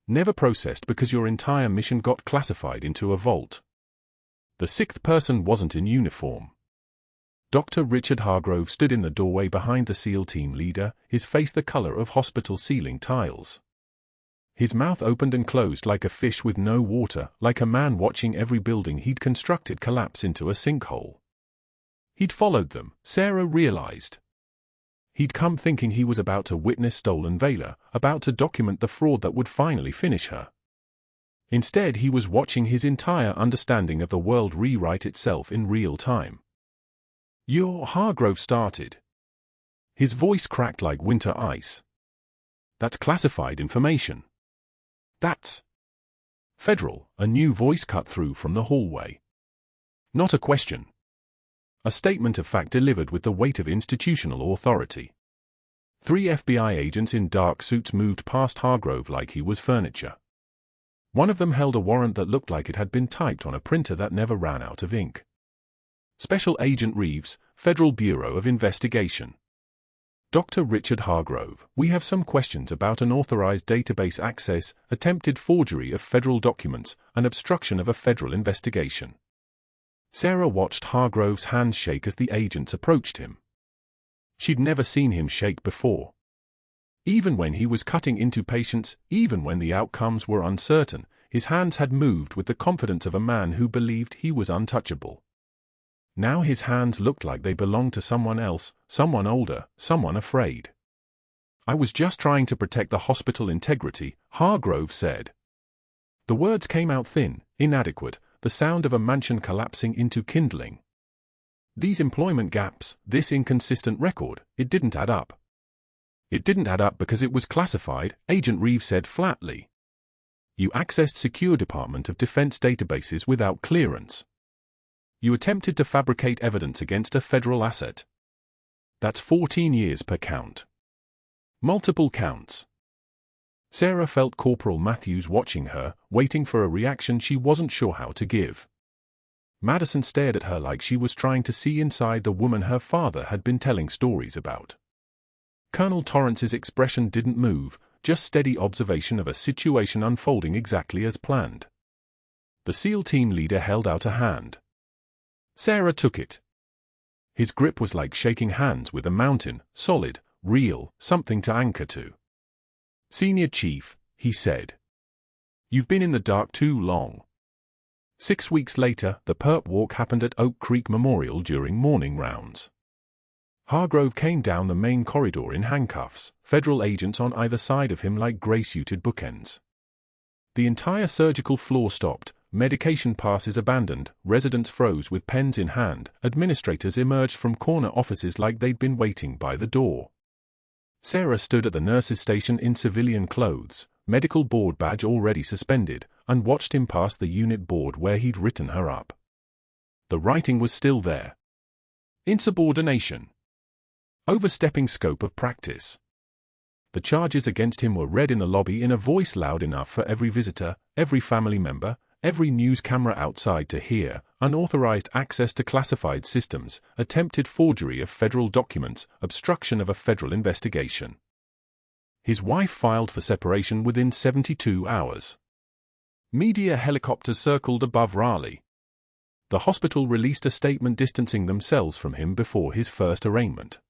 Never processed because your entire mission got classified into a vault. The 6th person wasn't in uniform. Dr. Richard Hargrove stood in the doorway behind the SEAL team leader, his face the color of hospital ceiling tiles. His mouth opened and closed like a fish with no water, like a man watching every building he'd constructed collapse into a sinkhole. He'd followed them, Sarah realized. He'd come thinking he was about to witness stolen valor, about to document the fraud that would finally finish her. Instead, he was watching his entire understanding of the world rewrite itself in real time. Hargrove started. His voice cracked like winter ice. That's classified information. That's Federal, a new voice cut through from the hallway. Not a question. A statement of fact delivered with the weight of institutional authority. 3 FBI agents in dark suits moved past Hargrove like he was furniture. One of them held a warrant that looked like it had been typed on a printer that never ran out of ink. Special Agent Reeves, Federal Bureau of Investigation. Dr. Richard Hargrove, we have some questions about unauthorized database access, attempted forgery of federal documents, and obstruction of a federal investigation. Sarah watched Hargrove's hands shake as the agents approached him. She'd never seen him shake before. Even when he was cutting into patients, even when the outcomes were uncertain, his hands had moved with the confidence of a man who believed he was untouchable. Now his hands looked like they belonged to someone else, someone older, someone afraid. I was just trying to protect the hospital integrity, Hargrove said. The words came out thin, inadequate, the sound of a mansion collapsing into kindling. These employment gaps, this inconsistent record, it didn't add up. It didn't add up because it was classified, Agent Reeves said flatly. You accessed secure Department of Defense databases without clearance. You attempted to fabricate evidence against a federal asset. That's 14 years per count. Multiple counts. Sarah felt Corporal Matthews watching her, waiting for a reaction she wasn't sure how to give. Madison stared at her like she was trying to see inside the woman her father had been telling stories about. Colonel Torrance's expression didn't move, just steady observation of a situation unfolding exactly as planned. The SEAL team leader held out a hand. Sarah took it. His grip was like shaking hands with a mountain, solid, real, something to anchor to. Senior Chief, he said. You've been in the dark too long. 6 weeks later, the perp walk happened at Oak Creek Memorial during morning rounds. Hargrove came down the main corridor in handcuffs, federal agents on either side of him like gray-suited bookends. The entire surgical floor stopped, medication passes abandoned, residents froze with pens in hand, administrators emerged from corner offices like they'd been waiting by the door. Sarah stood at the nurse's station in civilian clothes, medical board badge already suspended, and watched him pass the unit board where he'd written her up. The writing was still there. Insubordination. Overstepping scope of practice. The charges against him were read in the lobby in a voice loud enough for every visitor, every family member, every news camera outside to hear: unauthorized access to classified systems, attempted forgery of federal documents, obstruction of a federal investigation. His wife filed for separation within 72 hours. Media helicopters circled above Raleigh. The hospital released a statement distancing themselves from him before his first arraignment.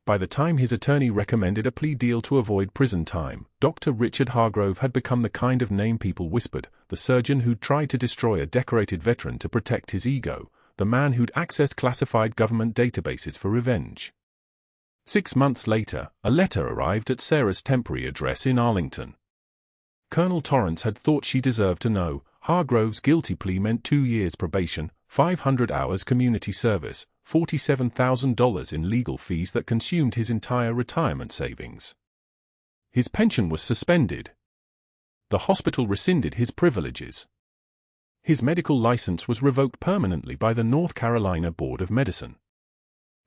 By the time his attorney recommended a plea deal to avoid prison time, Dr. Richard Hargrove had become the kind of name people whispered, the surgeon who'd tried to destroy a decorated veteran to protect his ego, the man who'd accessed classified government databases for revenge. 6 months later, a letter arrived at Sarah's temporary address in Arlington. Colonel Torrance had thought she deserved to know. Hargrove's guilty plea meant 2 years probation, 500 hours community service, $47,000 in legal fees that consumed his entire retirement savings. His pension was suspended. The hospital rescinded his privileges. His medical license was revoked permanently by the North Carolina Board of Medicine.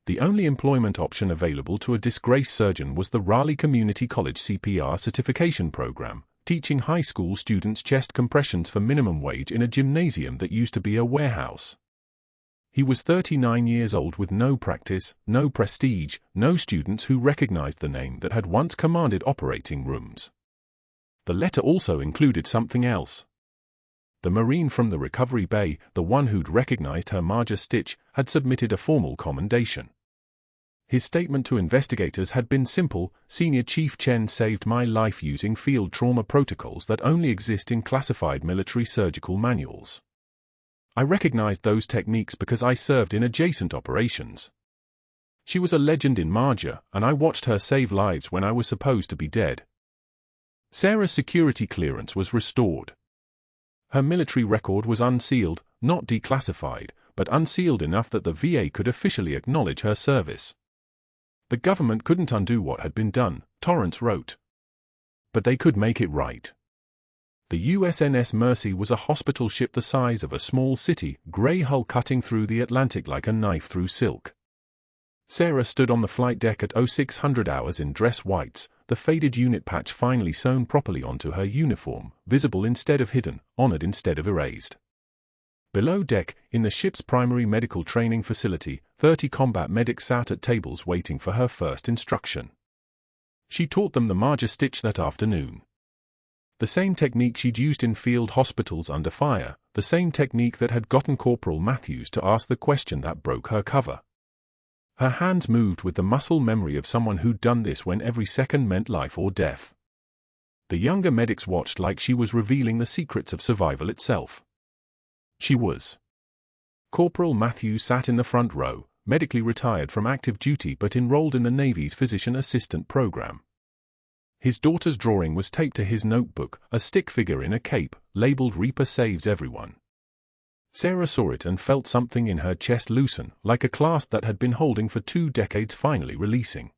The only employment option available to a disgraced surgeon was the Raleigh Community College CPR certification program, teaching high school students chest compressions for minimum wage in a gymnasium that used to be a warehouse. He was 39 years old with no practice, no prestige, no students who recognized the name that had once commanded operating rooms. The letter also included something else. The Marine from the recovery bay, the one who'd recognized her major stitch, had submitted a formal commendation. His statement to investigators had been simple: Senior Chief Chen saved my life using field trauma protocols that only exist in classified military surgical manuals. I recognized those techniques because I served in adjacent operations. She was a legend in Marja, and I watched her save lives when I was supposed to be dead. Sarah's security clearance was restored. Her military record was unsealed, not declassified, but unsealed enough that the VA could officially acknowledge her service. The government couldn't undo what had been done, Torrance wrote. But they could make it right. The USNS Mercy was a hospital ship the size of a small city, grey hull cutting through the Atlantic like a knife through silk. Sarah stood on the flight deck at 0600 hours in dress whites, the faded unit patch finally sewn properly onto her uniform, visible instead of hidden, honored instead of erased. Below deck, in the ship's primary medical training facility, 30 combat medics sat at tables waiting for her first instruction. She taught them the Marja stitch that afternoon. The same technique she'd used in field hospitals under fire, the same technique that had gotten Corporal Matthews to ask the question that broke her cover. Her hands moved with the muscle memory of someone who'd done this when every second meant life or death. The younger medics watched like she was revealing the secrets of survival itself. She was. Corporal Matthews sat in the front row, medically retired from active duty but enrolled in the Navy's physician assistant program. His daughter's drawing was taped to his notebook, a stick figure in a cape, labeled Reaper Saves Everyone. Sarah saw it and felt something in her chest loosen, like a clasp that had been holding for 2 decades finally releasing.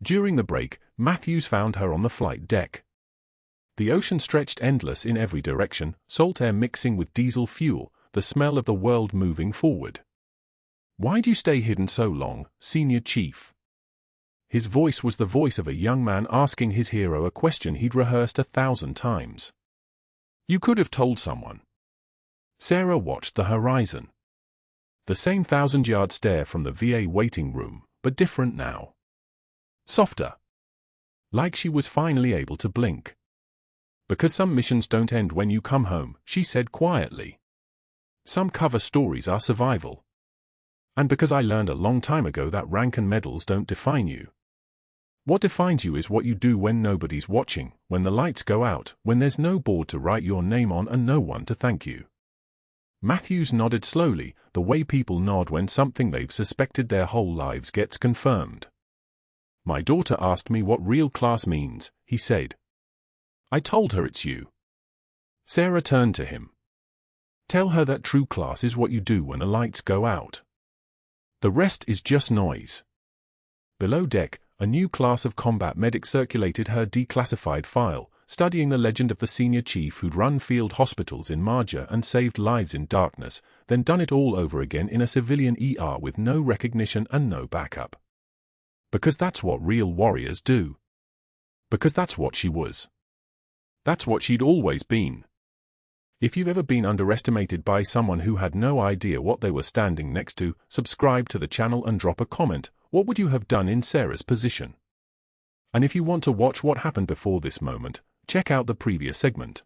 During the break, Matthews found her on the flight deck. The ocean stretched endless in every direction, salt air mixing with diesel fuel, the smell of the world moving forward. "Why'd you stay hidden so long, Senior Chief?" His voice was the voice of a young man asking his hero a question he'd rehearsed 1,000 times. "You could have told someone." Sarah watched the horizon. The same 1,000-yard stare from the VA waiting room, but different now. Softer. Like she was finally able to blink. "Because some missions don't end when you come home," she said quietly. "Some cover stories are survival. And because I learned a long time ago that rank and medals don't define you. What defines you is what you do when nobody's watching, when the lights go out, when there's no board to write your name on and no one to thank you." Matthews nodded slowly, the way people nod when something they've suspected their whole lives gets confirmed. "My daughter asked me what real class means," he said. "I told her it's you." Sarah turned to him. "Tell her that true class is what you do when the lights go out. The rest is just noise." Below deck, a new class of combat medics circulated her declassified file, studying the legend of the senior chief who'd run field hospitals in Marja and saved lives in darkness, then done it all over again in a civilian ER with no recognition and no backup. Because that's what real warriors do. Because that's what she was. That's what she'd always been. If you've ever been underestimated by someone who had no idea what they were standing next to, subscribe to the channel and drop a comment. What would you have done in Sarah's position? And if you want to watch what happened before this moment, check out the previous segment.